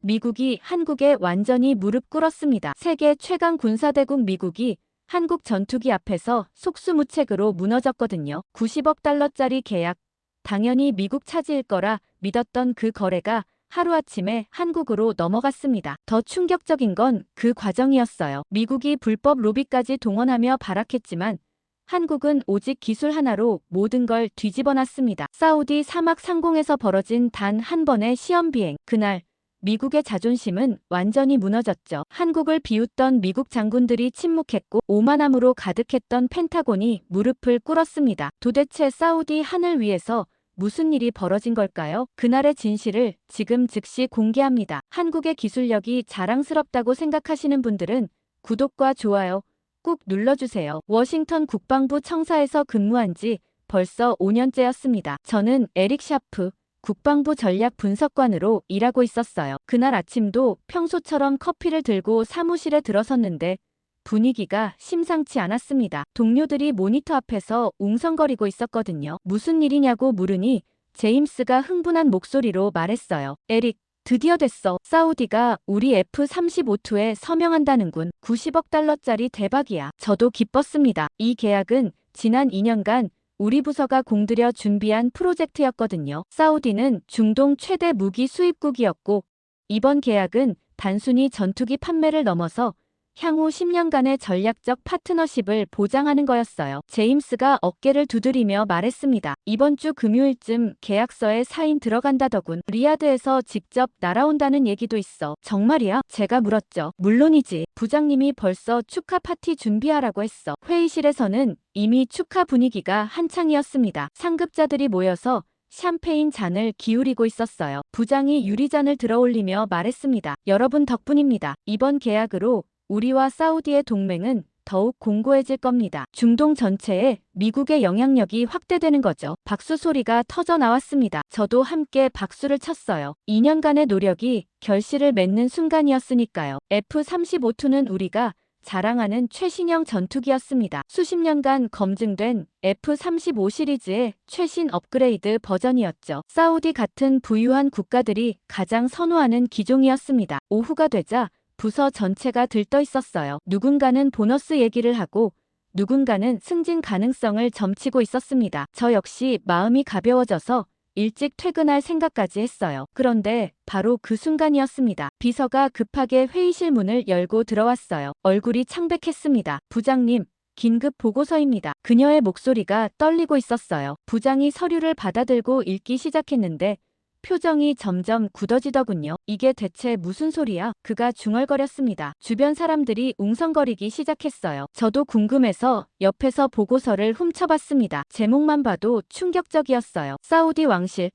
미국이 한국에 완전히 무릎 꿇었습니다. 세계 최강 군사대국 미국이 한국 전투기 앞에서 속수무책으로 무너졌거든요. 90억 달러짜리 계약, 당연히 미국 차지일 거라 믿었던 그 거래가 하루아침에 한국으로 넘어갔습니다. 더 충격적인 건 그 과정이었어요. 미국이 불법 로비까지 동원하며 발악했지만 한국은 오직 기술 하나로 모든 걸 뒤집어놨습니다. 사우디 사막 상공에서 벌어진 단 한 번의 시험 비행. 그날 미국의 자존심은 완전히 무너졌죠. 한국을 비웃던 미국 장군들이 침묵했고 오만함으로 가득했던 펜타곤이 무릎을 꿇었습니다. 도대체 사우디 하늘 위에서 무슨 일이 벌어진 걸까요? 그날의 진실을 지금 즉시 공개합니다. 한국의 기술력이 자랑스럽다고 생각하시는 분들은 구독과 좋아요 꾹 눌러주세요. 워싱턴 국방부 청사에서 근무한 지 벌써 5년째였습니다. 저는 에릭 샤프 국방부 전략 분석관으로 일하고 있었어요. 그날 아침도 평소처럼 커피를 들고 사무실에 들어섰는데 분위기가 심상치 않았습니다. 동료들이 모니터 앞에서 웅성거리고 있었거든요. 무슨 일이냐고 물으니 제임스가 흥분한 목소리로 말했어요. 에릭, 드디어 됐어. 사우디가 우리 F-35에 서명한다는군. 90억 달러짜리 대박이야. 저도 기뻤습니다. 이 계약은 지난 2년간 우리 부서가 공들여 준비한 프로젝트였거든요. 사우디는 중동 최대 무기 수입국이었고 이번 계약은 단순히 전투기 판매를 넘어서 향후 10년간의 전략적 파트너십을 보장하는 거였어요. 제임스가 어깨를 두드리며 말했습니다. 이번 주 금요일쯤 계약서에 사인 들어간다더군. 리야드에서 직접 날아온다는 얘기도 있어. 정말이야? 제가 물었죠. 물론이지. 부장님이 벌써 축하 파티 준비하라고 했어. 회의실에서는 이미 축하 분위기가 한창이었습니다. 상급자들이 모여서 샴페인 잔을 기울이고 있었어요. 부장이 유리잔을 들어올리며 말했습니다. 여러분 덕분입니다. 이번 계약으로 우리와 사우디의 동맹은 더욱 공고해질 겁니다. 중동 전체에 미국의 영향력이 확대되는 거죠. 박수 소리가 터져 나왔습니다. 저도 함께 박수를 쳤어요. 2년간의 노력이 결실을 맺는 순간이었으니까요. F-35는 우리가 자랑하는 최신형 전투기였습니다. 수십 년간 검증된 F-35 시리즈의 최신 업그레이드 버전이었죠. 사우디 같은 부유한 국가들이 가장 선호하는 기종이었습니다. 오후가 되자 부서 전체가 들떠 있었어요. 누군가는 보너스 얘기를 하고 누군가는 승진 가능성을 점치고 있었습니다. 저 역시 마음이 가벼워져서 일찍 퇴근할 생각까지 했어요. 그런데 바로 그 순간이었습니다. 비서가 급하게 회의실 문을 열고 들어왔어요. 얼굴이 창백했습니다. 부장님, 긴급 보고서입니다. 그녀의 목소리가 떨리고 있었어요. 부장이 서류를 받아들고 읽기 시작했는데 표정이 점점 굳어지더군요. 이게 대체 무슨 소리야? 그가 중얼거렸습니다. 주변 사람들이 웅성거리기 시작했어요. 저도 궁금해서 옆에서 보고서를 훔쳐봤습니다. 제목만 봐도 충격적이었어요. 사우디 왕실,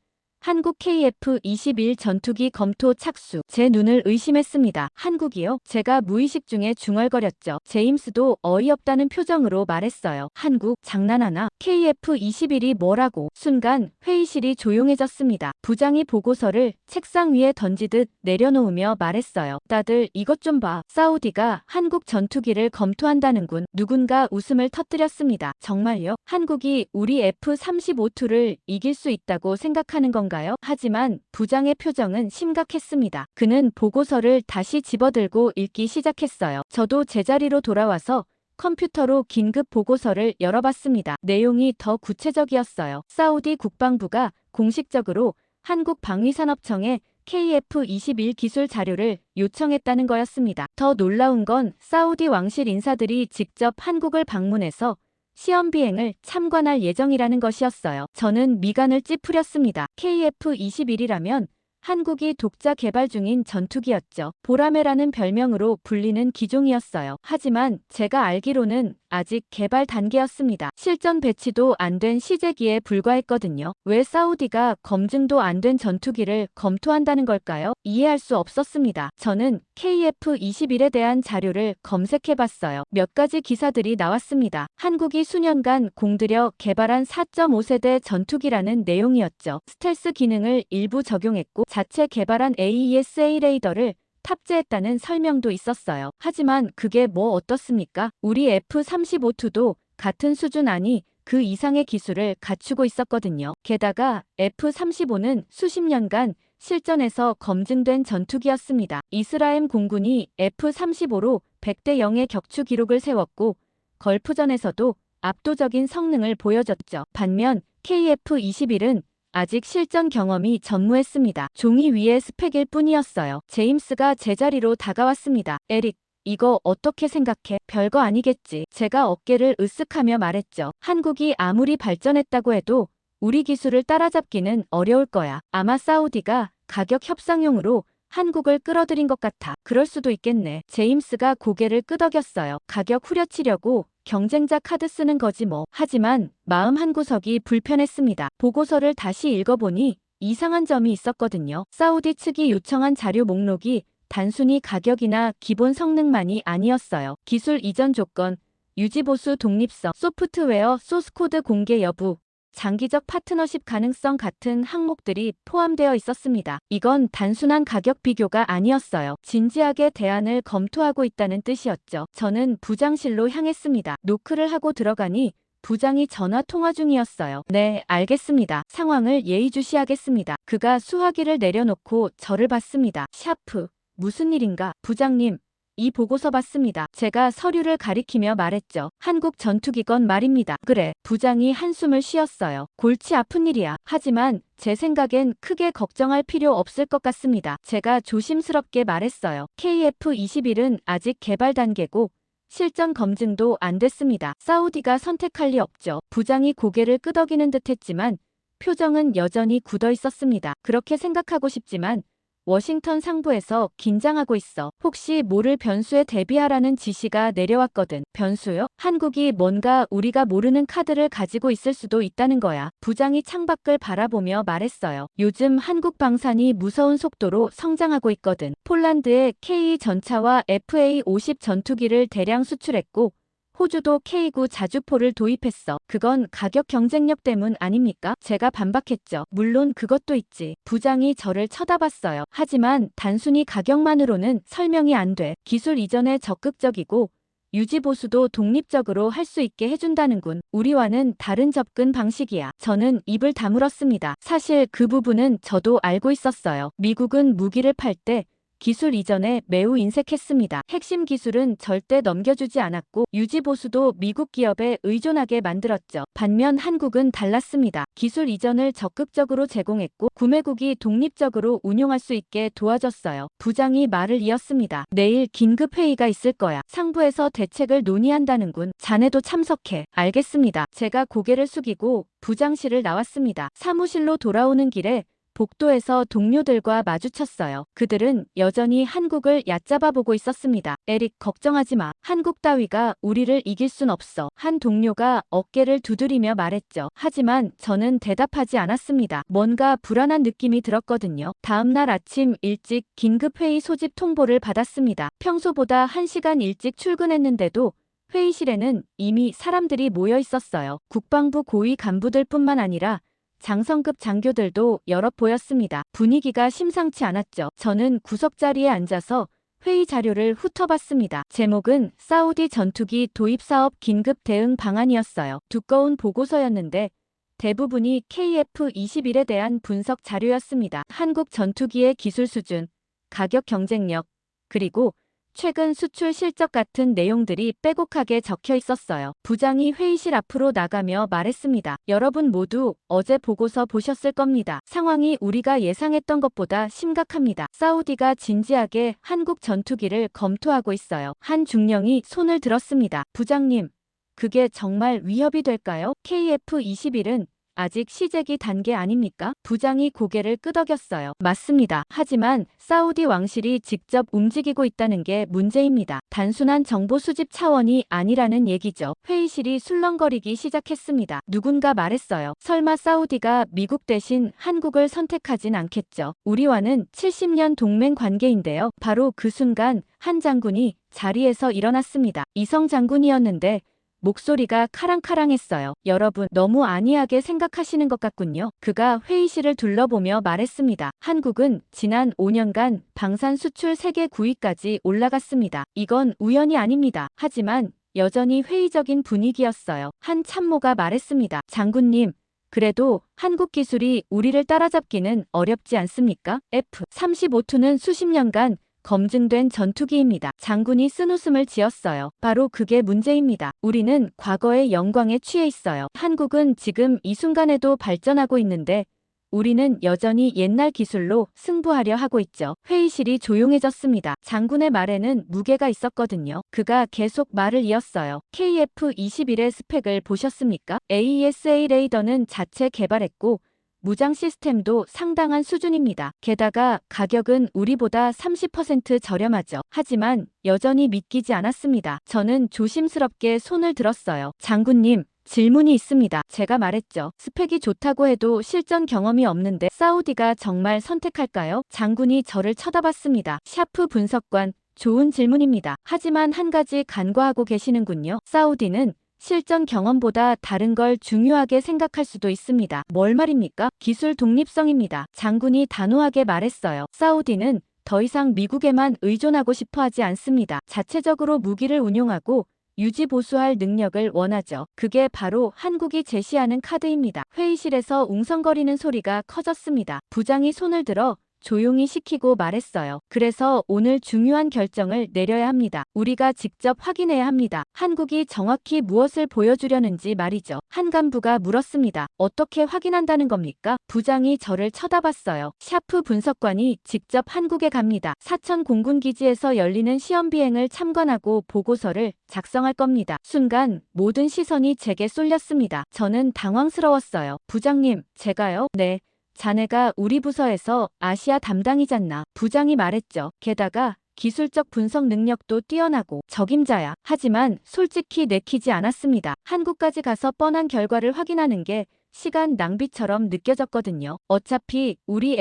한국 KF-21 전투기 검토 착수. 제 눈을 의심했습니다. 한국이요? 제가 무의식 중에 중얼거렸죠. 제임스도 어이없다는 표정으로 말했어요. 한국? 장난하나? KF-21이 뭐라고? 순간 회의실이 조용해졌습니다. 부장이 보고서를 책상 위에 던지듯 내려놓으며 말했어요. 다들 이것 좀 봐. 사우디가 한국 전투기를 검토한다는군. 누군가 웃음을 터뜨렸습니다. 정말요? 한국이 우리 F-35를 이길 수 있다고 생각하는 건가요? 하지만 부장의 표정은 심각했습니다. 그는 보고서를 다시 집어들고 읽기 시작했어요. 저도 제자리로 돌아와서 컴퓨터로 긴급 보고서를 열어봤습니다. 내용이 더 구체적이었어요. 사우디 국방부가 공식적으로 한국 방위산업청에 KF-21 기술 자료를 요청했다는 거였습니다. 더 놀라운 건 사우디 왕실 인사들이 직접 한국을 방문해서 시험 비행을 참관할 예정이라는 것이었어요. 저는 미간을 찌푸렸습니다. KF-21이라면 한국이 독자 개발 중인 전투기였죠. 보라매라는 별명으로 불리는 기종이었어요. 하지만 제가 알기로는 아직 개발 단계였습니다. 실전 배치도 안 된 시제기에 불과했거든요. 왜 사우디가 검증도 안 된 전투기를 검토한다는 걸까요? 이해할 수 없었습니다. 저는 KF-21에 대한 자료를 검색해봤어요. 몇 가지 기사들이 나왔습니다. 한국이 수년간 공들여 개발한 4.5세대 전투기라는 내용이었죠. 스텔스 기능을 일부 적용했고 자체 개발한 AESA 레이더를 탑재했다는 설명도 있었어요. 하지만 그게 뭐 어떻습니까? 우리 F-35도 같은 수준 아니 그 이상의 기술을 갖추고 있었거든요. 게다가 F-35는 수십 년간 실전에서 검증된 전투기였습니다. 이스라엘 공군이 F-35로 100대 0의 격추 기록을 세웠고 걸프전에서도 압도적인 성능을 보여줬죠. 반면 KF-21은 아직 실전 경험이 전무했습니다. 종이 위의 스펙일 뿐이었어요. 제임스가 제자리로 다가왔습니다. 에릭, 이거 어떻게 생각해? 별거 아니겠지. 제가 어깨를 으쓱하며 말했죠. 한국이 아무리 발전했다고 해도 우리 기술을 따라잡기는 어려울 거야. 아마 사우디가 가격 협상용으로 한국을 끌어들인 것 같아. 그럴 수도 있겠네. 제임스가 고개를 끄덕였어요. 가격 후려치려고 경쟁자 카드 쓰는 거지 뭐. 하지만 마음 한구석이 불편했습니다. 보고서를 다시 읽어보니 이상한 점이 있었거든요. 사우디 측이 요청한 자료 목록이 단순히 가격이나 기본 성능만이 아니었어요. 기술 이전 조건, 유지보수 독립성, 소프트웨어 소스코드 공개 여부, 장기적 파트너십 가능성 같은 항목들이 포함되어 있었습니다. 이건 단순한 가격 비교가 아니었어요. 진지하게 대안을 검토하고 있다는 뜻이었죠. 저는 부장실로 향했습니다. 노크를 하고 들어가니 부장이 전화 통화 중이었어요. 네, 알겠습니다. 상황을 예의주시하겠습니다. 그가 수화기를 내려놓고 저를 봤습니다. 샤프, 무슨 일인가? 부장님, 이 보고서 봤습니다. 제가 서류를 가리키며 말했죠. 한국 전투기건 말입니다. 그래, 부장이 한숨을 쉬었어요. 골치 아픈 일이야. 하지만 제 생각엔 크게 걱정할 필요 없을 것 같습니다. 제가 조심스럽게 말했어요. KF-21은 아직 개발 단계고 실전 검증도 안 됐습니다. 사우디가 선택할 리 없죠. 부장이 고개를 끄덕이는 듯 했지만 표정은 여전히 굳어 있었습니다. 그렇게 생각하고 싶지만 워싱턴 상부에서 긴장하고 있어. 혹시 모를 변수에 대비하라는 지시가 내려왔거든. 변수요? 한국이 뭔가 우리가 모르는 카드를 가지고 있을 수도 있다는 거야. 부장이 창밖을 바라보며 말했어요. 요즘 한국 방산이 무서운 속도로 성장하고 있거든. 폴란드에 K 전차와 FA-50 전투기를 대량 수출했고 호주도 K9 자주포를 도입했어. 그건 가격 경쟁력 때문 아닙니까? 제가 반박했죠. 물론 그것도 있지. 부장이 저를 쳐다봤어요. 하지만 단순히 가격만으로는 설명이 안 돼. 기술 이전에 적극적이고 유지보수도 독립적으로 할 수 있게 해준다는군. 우리와는 다른 접근 방식이야. 저는 입을 다물었습니다. 사실 그 부분은 저도 알고 있었어요. 미국은 무기를 팔 때 기술 이전에 매우 인색했습니다. 핵심 기술은 절대 넘겨주지 않았고 유지보수도 미국 기업에 의존하게 만들었죠. 반면 한국은 달랐습니다. 기술 이전을 적극적으로 제공했고 구매국이 독립적으로 운용할 수 있게 도와줬어요. 부장이 말을 이었습니다. 내일 긴급회의가 있을 거야. 상부에서 대책을 논의한다는군. 자네도 참석해. 알겠습니다. 제가 고개를 숙이고 부장실을 나왔습니다. 사무실로 돌아오는 길에 복도에서 동료들과 마주쳤어요. 그들은 여전히 한국을 얕잡아 보고 있었습니다. 에릭, 걱정하지 마. 한국 따위가 우리를 이길 순 없어. 한 동료가 어깨를 두드리며 말했죠. 하지만 저는 대답하지 않았습니다. 뭔가 불안한 느낌이 들었거든요. 다음 날 아침 일찍 긴급회의 소집 통보를 받았습니다. 평소보다 1시간 일찍 출근했는데도 회의실에는 이미 사람들이 모여 있었어요. 국방부 고위 간부들 뿐만 아니라 장성급 장교들도 여럿 보였습니다. 분위기가 심상치 않았죠. 저는 구석자리에 앉아서 회의 자료를 훑어봤습니다. 제목은 사우디 전투기 도입 사업 긴급 대응 방안이었어요. 두꺼운 보고서였는데 대부분이 KF-21에 대한 분석 자료였습니다. 한국 전투기의 기술 수준, 가격 경쟁력, 그리고 최근 수출 실적 같은 내용들이 빼곡하게 적혀 있었어요. 부장이 회의실 앞으로 나가며 말했습니다. 여러분 모두 어제 보고서 보셨을 겁니다. 상황이 우리가 예상했던 것보다 심각합니다. 사우디가 진지하게 한국 전투기를 검토하고 있어요. 한 중령이 손을 들었습니다. 부장님, 그게 정말 위협이 될까요? KF-21은 아직 시제기 단계 아닙니까? 부장이 고개를 끄덕였어요. 맞습니다. 하지만 사우디 왕실이 직접 움직이고 있다는 게 문제입니다. 단순한 정보 수집 차원이 아니라는 얘기죠. 회의실이 술렁거리기 시작했습니다. 누군가 말했어요. 설마 사우디가 미국 대신 한국을 선택하진 않겠죠. 우리와는 70년 동맹 관계인데요. 바로 그 순간 한 장군이 자리에서 일어났습니다. 이성 장군이었는데 목소리가 카랑카랑했어요. 여러분, 너무 안이하게 생각하시는 것 같군요. 그가 회의실을 둘러보며 말했습니다. 한국은 지난 5년간 방산 수출 세계 9위까지 올라갔습니다. 이건 우연이 아닙니다. 하지만 여전히 회의적인 분위기였어요. 한 참모가 말했습니다. 장군님, 그래도 한국 기술이 우리를 따라잡기는 어렵지 않습니까? F-35B는 수십 년간 검증된 전투기입니다. 장군이 쓴웃음을 지었어요. 바로 그게 문제입니다. 우리는 과거의 영광에 취해 있어요. 한국은 지금 이 순간에도 발전하고 있는데 우리는 여전히 옛날 기술로 승부하려 하고 있죠. 회의실이 조용해졌습니다. 장군의 말에는 무게가 있었거든요. 그가 계속 말을 이었어요. KF-21의 스펙을 보셨습니까? AESA 레이더는 자체 개발했고 무장 시스템도 상당한 수준입니다. 게다가 가격은 우리보다 30% 저렴하죠. 하지만 여전히 믿기지 않았습니다. 저는 조심스럽게 손을 들었어요. 장군님, 질문이 있습니다. 제가 말했죠. 스펙이 좋다고 해도 실전 경험이 없는데 사우디가 정말 선택할까요? 장군이 저를 쳐다봤습니다. 샤프 분석관, 좋은 질문입니다. 하지만 한 가지 간과하고 계시는군요. 사우디는 실전 경험보다 다른 걸 중요하게 생각할 수도 있습니다. 뭘 말입니까? 기술 독립성입니다. 장군이 단호하게 말했어요. 사우디는 더 이상 미국에만 의존하고 싶어 하지 않습니다. 자체적으로 무기를 운용하고 유지 보수할 능력을 원하죠. 그게 바로 한국이 제시하는 카드입니다. 회의실에서 웅성거리는 소리가 커졌습니다. 부장이 손을 들어 조용히 시키고 말했어요. 그래서 오늘 중요한 결정을 내려야 합니다. 우리가 직접 확인해야 합니다. 한국이 정확히 무엇을 보여주려는지 말이죠. 한 간부가 물었습니다. 어떻게 확인한다는 겁니까? 부장이 저를 쳐다봤어요. 샤프 분석관이 직접 한국에 갑니다. 사천 공군기지에서 열리는 시험 비행을 참관하고 보고서를 작성할 겁니다. 순간 모든 시선이 제게 쏠렸습니다. 저는 당황스러웠어요. 부장님, 제가요? 네. 자네가 우리 부서에서 아시아 담당이잖나. 부장이 말했죠. 게다가 기술적 분석 능력도 뛰어나고 적임자야. 하지만 솔직히 내키지 않았습니다. 한국까지 가서 뻔한 결과를 확인하는 게 시간 낭비처럼 느껴졌거든요. 어차피 우리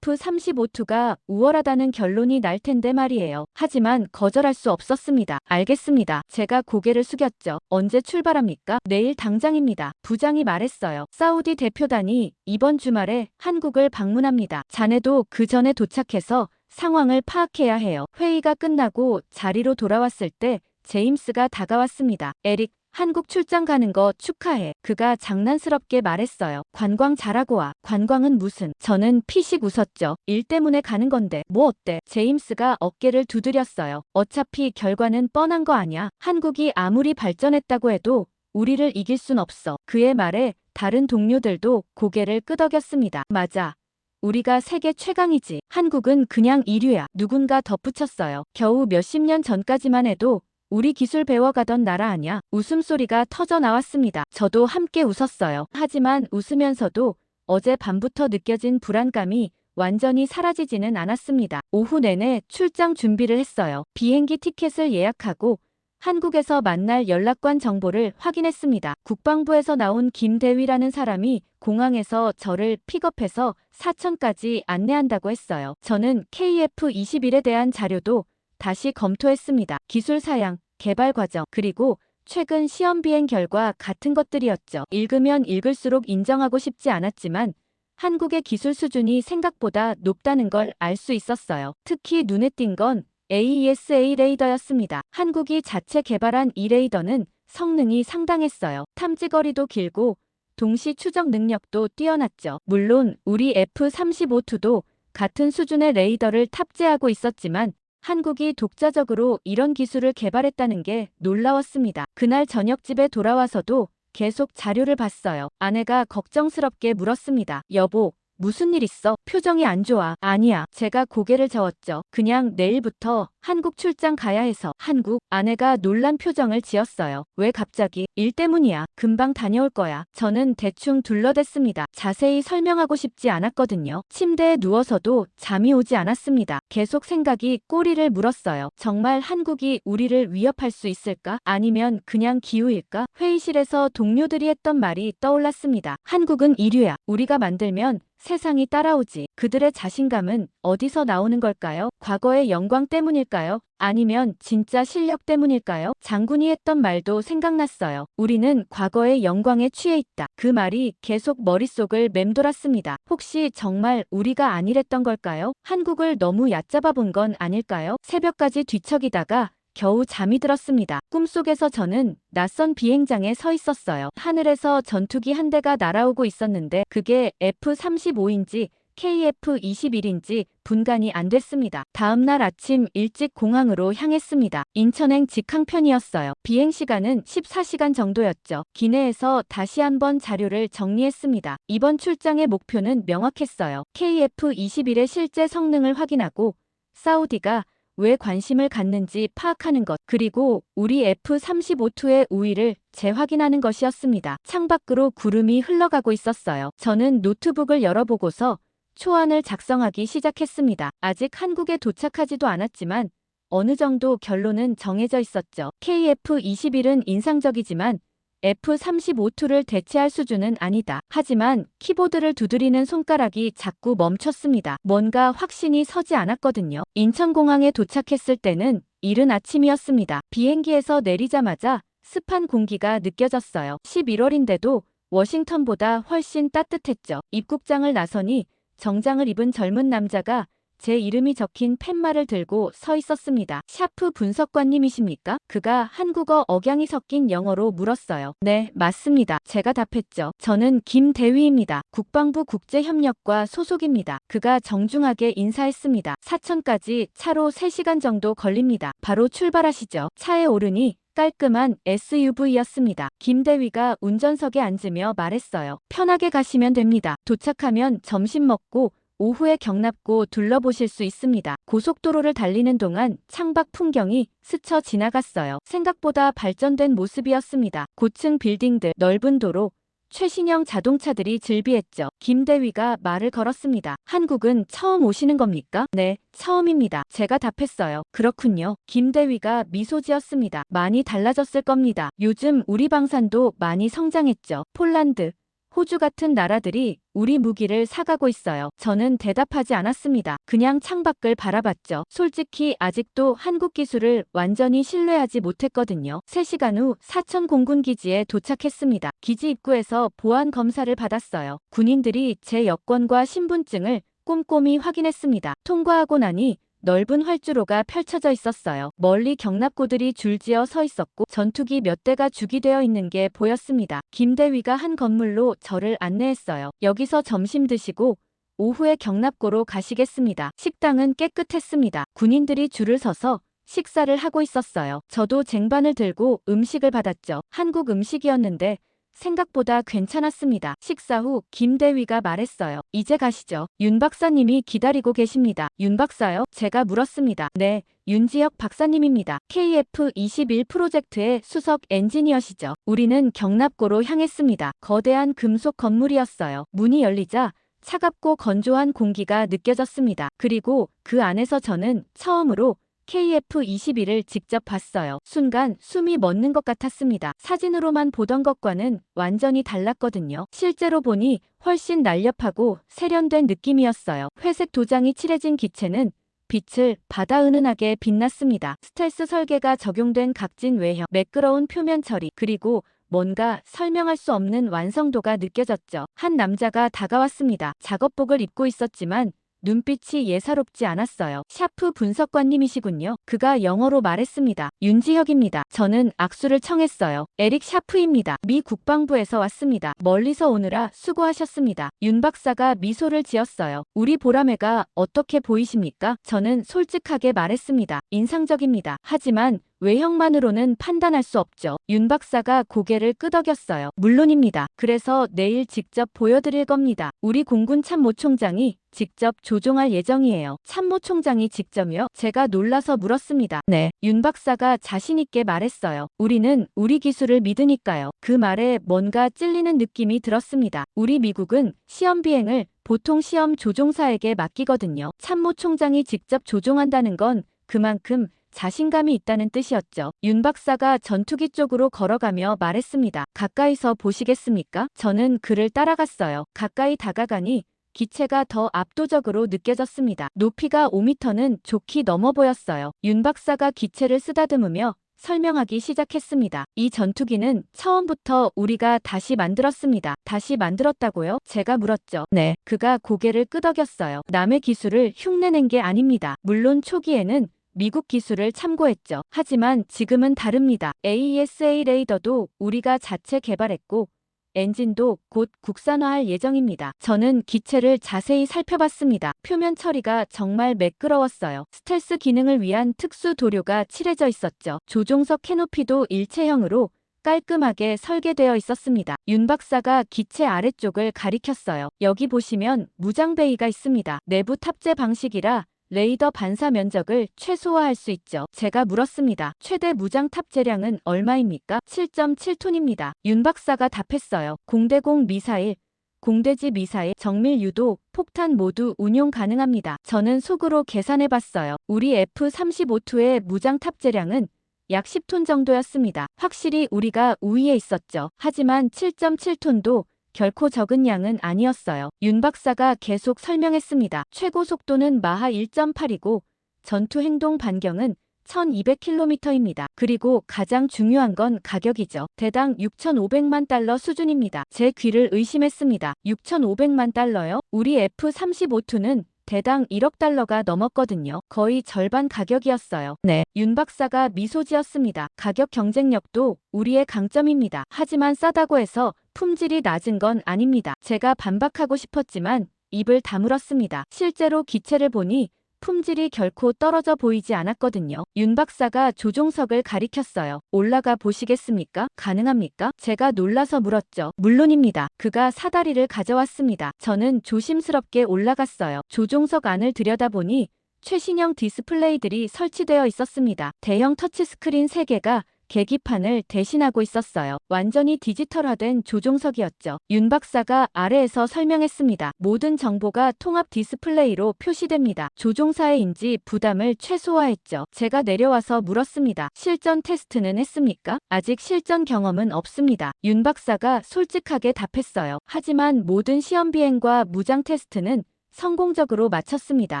F-35B가 우월하다는 결론이 날 텐데 말이에요. 하지만 거절할 수 없었습니다. 알겠습니다. 제가 고개를 숙였죠. 언제 출발합니까? 내일 당장입니다. 부장이 말했어요. 사우디 대표단이 이번 주말에 한국을 방문합니다. 자네도 그 전에 도착해서 상황을 파악해야 해요. 회의가 끝나고 자리로 돌아왔을 때 제임스가 다가왔습니다. 에릭, 한국 출장 가는 거 축하해. 그가 장난스럽게 말했어요. 관광 잘하고 와. 관광은 무슨. 저는 피식 웃었죠. 일 때문에 가는 건데 뭐 어때. 제임스가 어깨를 두드렸어요. 어차피 결과는 뻔한 거 아냐. 한국이 아무리 발전했다고 해도 우리를 이길 순 없어. 그의 말에 다른 동료들도 고개를 끄덕였습니다. 맞아. 우리가 세계 최강이지. 한국은 그냥 이류야. 누군가 덧붙였어요. 겨우 몇십 년 전까지만 해도 우리 기술 배워가던 나라 아냐. 웃음소리가 터져 나왔습니다. 저도 함께 웃었어요. 하지만 웃으면서도 어제 밤부터 느껴진 불안감이 완전히 사라지지는 않았습니다. 오후 내내 출장 준비를 했어요. 비행기 티켓을 예약하고 한국에서 만날 연락관 정보를 확인했습니다. 국방부에서 나온 김대위라는 사람이 공항에서 저를 픽업해서 사천까지 안내한다고 했어요. 저는 KF-21에 대한 자료도 다시 검토했습니다. 기술 사양, 개발 과정, 그리고 최근 시험 비행 결과 같은 것들이었죠. 읽으면 읽을수록 인정하고 싶지 않았지만 한국의 기술 수준이 생각보다 높다는 걸 알 수 있었어요. 특히 눈에 띈 건 AESA 레이더였습니다. 한국이 자체 개발한 이 레이더는 성능이 상당했어요. 탐지거리도 길고 동시 추적 능력도 뛰어났죠. 물론 우리 F-35B도 같은 수준의 레이더를 탑재하고 있었지만 한국이 독자적으로 이런 기술을 개발했다는 게 놀라웠습니다. 그날 저녁 집에 돌아와서도 계속 자료를 봤어요. 아내가 걱정스럽게 물었습니다. 여보, 무슨 일 있어? 표정이 안 좋아. 아니야. 제가 고개를 저었죠. 그냥 내일부터 한국 출장 가야 해서. 한국? 아내가 놀란 표정을 지었어요. 왜 갑자기? 일 때문이야. 금방 다녀올 거야. 저는 대충 둘러댔습니다. 자세히 설명하고 싶지 않았거든요. 침대에 누워서도 잠이 오지 않았습니다. 계속 생각이 꼬리를 물었어요. 정말 한국이 우리를 위협할 수 있을까? 아니면 그냥 기우일까? 회의실에서 동료들이 했던 말이 떠올랐습니다. 한국은 이류야. 우리가 만들면 세상이 따라오지. 그들의 자신감은 어디서 나오는 걸까요? 과거의 영광 때문일까요? 아니면 진짜 실력 때문일까요? 장군이 했던 말도 생각났어요. 우리는 과거의 영광에 취해 있다. 그 말이 계속 머릿속을 맴돌았습니다. 혹시 정말 우리가 아니랬던 걸까요? 한국을 너무 얕잡아 본 건 아닐까요? 새벽까지 뒤척이다가 겨우 잠이 들었습니다. 꿈속에서 저는 낯선 비행장에 서 있었어요. 하늘에서 전투기 한 대가 날아오고 있었는데 그게 F-35인지 KF-21인지 분간이 안 됐습니다. 다음날 아침 일찍 공항으로 향했습니다. 인천행 직항편이었어요. 비행 시간은 14시간 정도였죠. 기내에서 다시 한번 자료를 정리했습니다. 이번 출장의 목표는 명확했어요. KF-21의 실제 성능을 확인하고 사우디가 왜 관심을 갖는지 파악하는 것, 그리고 우리 F-35-2의 우위를 재확인하는 것이었습니다. 창밖으로 구름이 흘러가고 있었어요. 저는 노트북을 열어보고서 초안을 작성하기 시작했습니다. 아직 한국에 도착하지도 않았지만 어느 정도 결론은 정해져 있었죠. KF-21은 인상적이지만 F-35-2를 대체할 수준은 아니다. 하지만 키보드를 두드리는 손가락이 자꾸 멈췄습니다. 뭔가 확신이 서지 않았거든요. 인천공항에 도착했을 때는 이른 아침이었습니다. 비행기에서 내리자마자 습한 공기가 느껴졌어요. 11월인데도 워싱턴보다 훨씬 따뜻했죠. 입국장을 나서니 정장을 입은 젊은 남자가 제 이름이 적힌 팻말을 들고 서 있었습니다. 샤프 분석관님이십니까? 그가 한국어 억양이 섞인 영어로 물었어요. 네, 맞습니다. 제가 답했죠. 저는 김대휘입니다. 국방부 국제협력과 소속입니다. 그가 정중하게 인사했습니다. 사천까지 차로 3시간 정도 걸립니다. 바로 출발하시죠. 차에 오르니 깔끔한 SUV였습니다. 김대휘가 운전석에 앉으며 말했어요. 편하게 가시면 됩니다. 도착하면 점심 먹고 오후에 경납고 둘러보실 수 있습니다. 고속도로를 달리는 동안 창밖 풍경이 스쳐 지나갔어요. 생각보다 발전된 모습이었습니다. 고층 빌딩들, 넓은 도로, 최신형 자동차들이 즐비했죠. 김대휘가 말을 걸었습니다. 한국은 처음 오시는 겁니까? 네, 처음입니다. 제가 답했어요. 그렇군요. 김대휘가 미소 지었습니다. 많이 달라졌을 겁니다. 요즘 우리 방산도 많이 성장했죠. 폴란드, 호주 같은 나라들이 우리 무기를 사가고 있어요. 저는 대답하지 않았습니다. 그냥 창밖을 바라봤죠. 솔직히 아직도 한국 기술을 완전히 신뢰하지 못했거든요. 3시간 후 사천 공군기지에 도착했습니다. 기지 입구에서 보안 검사를 받았어요. 군인들이 제 여권과 신분증을 꼼꼼히 확인했습니다. 통과하고 나니 넓은 활주로가 펼쳐져 있었어요. 멀리 경납고들이 줄지어 서 있었고 전투기 몇 대가 주기되어 있는 게 보였습니다. 김대휘가 한 건물로 저를 안내했어요. 여기서 점심 드시고 오후에 경납고로 가시겠습니다. 식당은 깨끗했습니다. 군인들이 줄을 서서 식사를 하고 있었어요. 저도 쟁반을 들고 음식을 받았죠. 한국 음식이었는데 생각보다 괜찮았습니다. 식사 후 김대휘가 말했어요. 이제 가시죠. 윤 박사님이 기다리고 계십니다. 윤 박사요? 제가 물었습니다. 네, 윤지혁 박사님입니다. KF-21 프로젝트의 수석 엔지니어시죠. 우리는 경납고로 향했습니다. 거대한 금속 건물이었어요. 문이 열리자 차갑고 건조한 공기가 느껴졌습니다. 그리고 그 안에서 저는 처음으로 KF-21을 직접 봤어요. 순간 숨이 멎는 것 같았습니다. 사진으로만 보던 것과는 완전히 달랐거든요. 실제로 보니 훨씬 날렵하고 세련된 느낌이었어요. 회색 도장이 칠해진 기체는 빛을 받아 은은하게 빛났습니다. 스텔스 설계가 적용된 각진 외형, 매끄러운 표면 처리, 그리고 뭔가 설명할 수 없는 완성도가 느껴졌죠. 한 남자가 다가왔습니다. 작업복을 입고 있었지만 눈빛이 예사롭지 않았어요. 샤프 분석관님이시군요. 그가 영어로 말했습니다. 윤지혁입니다. 저는 악수를 청했어요. 에릭 샤프입니다. 미 국방부에서 왔습니다. 멀리서 오느라 수고하셨습니다. 윤 박사가 미소를 지었어요. 우리 보라매가 어떻게 보이십니까? 저는 솔직하게 말했습니다. 인상적입니다. 하지만 외형만으로는 판단할 수 없죠. 윤 박사가 고개를 끄덕였어요. 물론입니다. 그래서 내일 직접 보여드릴 겁니다. 우리 공군 참모총장이 직접 조종할 예정이에요. 참모총장이 직접요? 제가 놀라서 물었습니다. 네. 윤 박사가 자신있게 말했어요. 우리는 우리 기술을 믿으니까요. 그 말에 뭔가 찔리는 느낌이 들었습니다. 우리 미국은 시험 비행을 보통 시험 조종사에게 맡기거든요. 참모총장이 직접 조종한다는 건 그만큼 자신감이 있다는 뜻이었죠. 윤 박사가 전투기 쪽으로 걸어가며 말했습니다. 가까이서 보시겠습니까? 저는 그를 따라갔어요. 가까이 다가가니 기체가 더 압도적으로 느껴졌습니다. 높이가 5m는 좋게 넘어 보였어요. 윤 박사가 기체를 쓰다듬으며 설명하기 시작했습니다. 이 전투기는 처음부터 우리가 다시 만들었습니다. 다시 만들었다고요? 제가 물었죠. 네. 그가 고개를 끄덕였어요. 남의 기술을 흉내낸 게 아닙니다. 물론 초기에는 미국 기술을 참고했죠. 하지만 지금은 다릅니다. AESA 레이더도 우리가 자체 개발했고 엔진도 곧 국산화할 예정입니다. 저는 기체를 자세히 살펴봤습니다. 표면 처리가 정말 매끄러웠어요. 스텔스 기능을 위한 특수 도료가 칠해져 있었죠. 조종석 캐노피도 일체형으로 깔끔하게 설계되어 있었습니다. 윤 박사가 기체 아래쪽을 가리켰어요. 여기 보시면 무장 베이가 있습니다. 내부 탑재 방식이라 레이더 반사 면적을 최소화할 수 있죠. 제가 물었습니다. 최대 무장 탑재량은 얼마입니까? 7.7톤입니다. 윤 박사가 답했어요. 공대공 미사일, 공대지 미사일, 정밀 유도, 폭탄 모두 운용 가능합니다. 저는 속으로 계산해봤어요. 우리 F-35-2의 무장 탑재량은 약 10톤 정도였습니다. 확실히 우리가 우위에 있었죠. 하지만 7.7톤도 결코 적은 양은 아니었어요. 윤 박사가 계속 설명했습니다. 최고 속도는 마하 1.8이고 전투 행동 반경은 1200km입니다. 그리고 가장 중요한 건 가격이죠. 대당 6,500만 달러 수준입니다. 제 귀를 의심했습니다. 6,500만 달러요? 우리 F-35-2는 대당 1억 달러가 넘었거든요. 거의 절반 가격이었어요. 네. 윤 박사가 미소 지었습니다. 가격 경쟁력도 우리의 강점입니다. 하지만 싸다고 해서 품질이 낮은 건 아닙니다. 제가 반박하고 싶었지만 입을 다물었습니다. 실제로 기체를 보니 품질이 결코 떨어져 보이지 않았거든요. 윤 박사가 조종석을 가리켰어요. 올라가 보시겠습니까? 가능합니까? 제가 놀라서 물었죠. 물론입니다. 그가 사다리를 가져왔습니다. 저는 조심스럽게 올라갔어요. 조종석 안을 들여다보니 최신형 디스플레이들이 설치되어 있었습니다. 대형 터치스크린 3개가 계기판을 대신하고 있었어요. 완전히 디지털화된 조종석이었죠. 윤 박사가 아래에서 설명했습니다. 모든 정보가 통합 디스플레이로 표시됩니다. 조종사의 인지 부담을 최소화했죠. 제가 내려와서 물었습니다. 실전 테스트는 했습니까? 아직 실전 경험은 없습니다. 윤 박사가 솔직하게 답했어요. 하지만 모든 시험 비행과 무장 테스트는 성공적으로 마쳤습니다.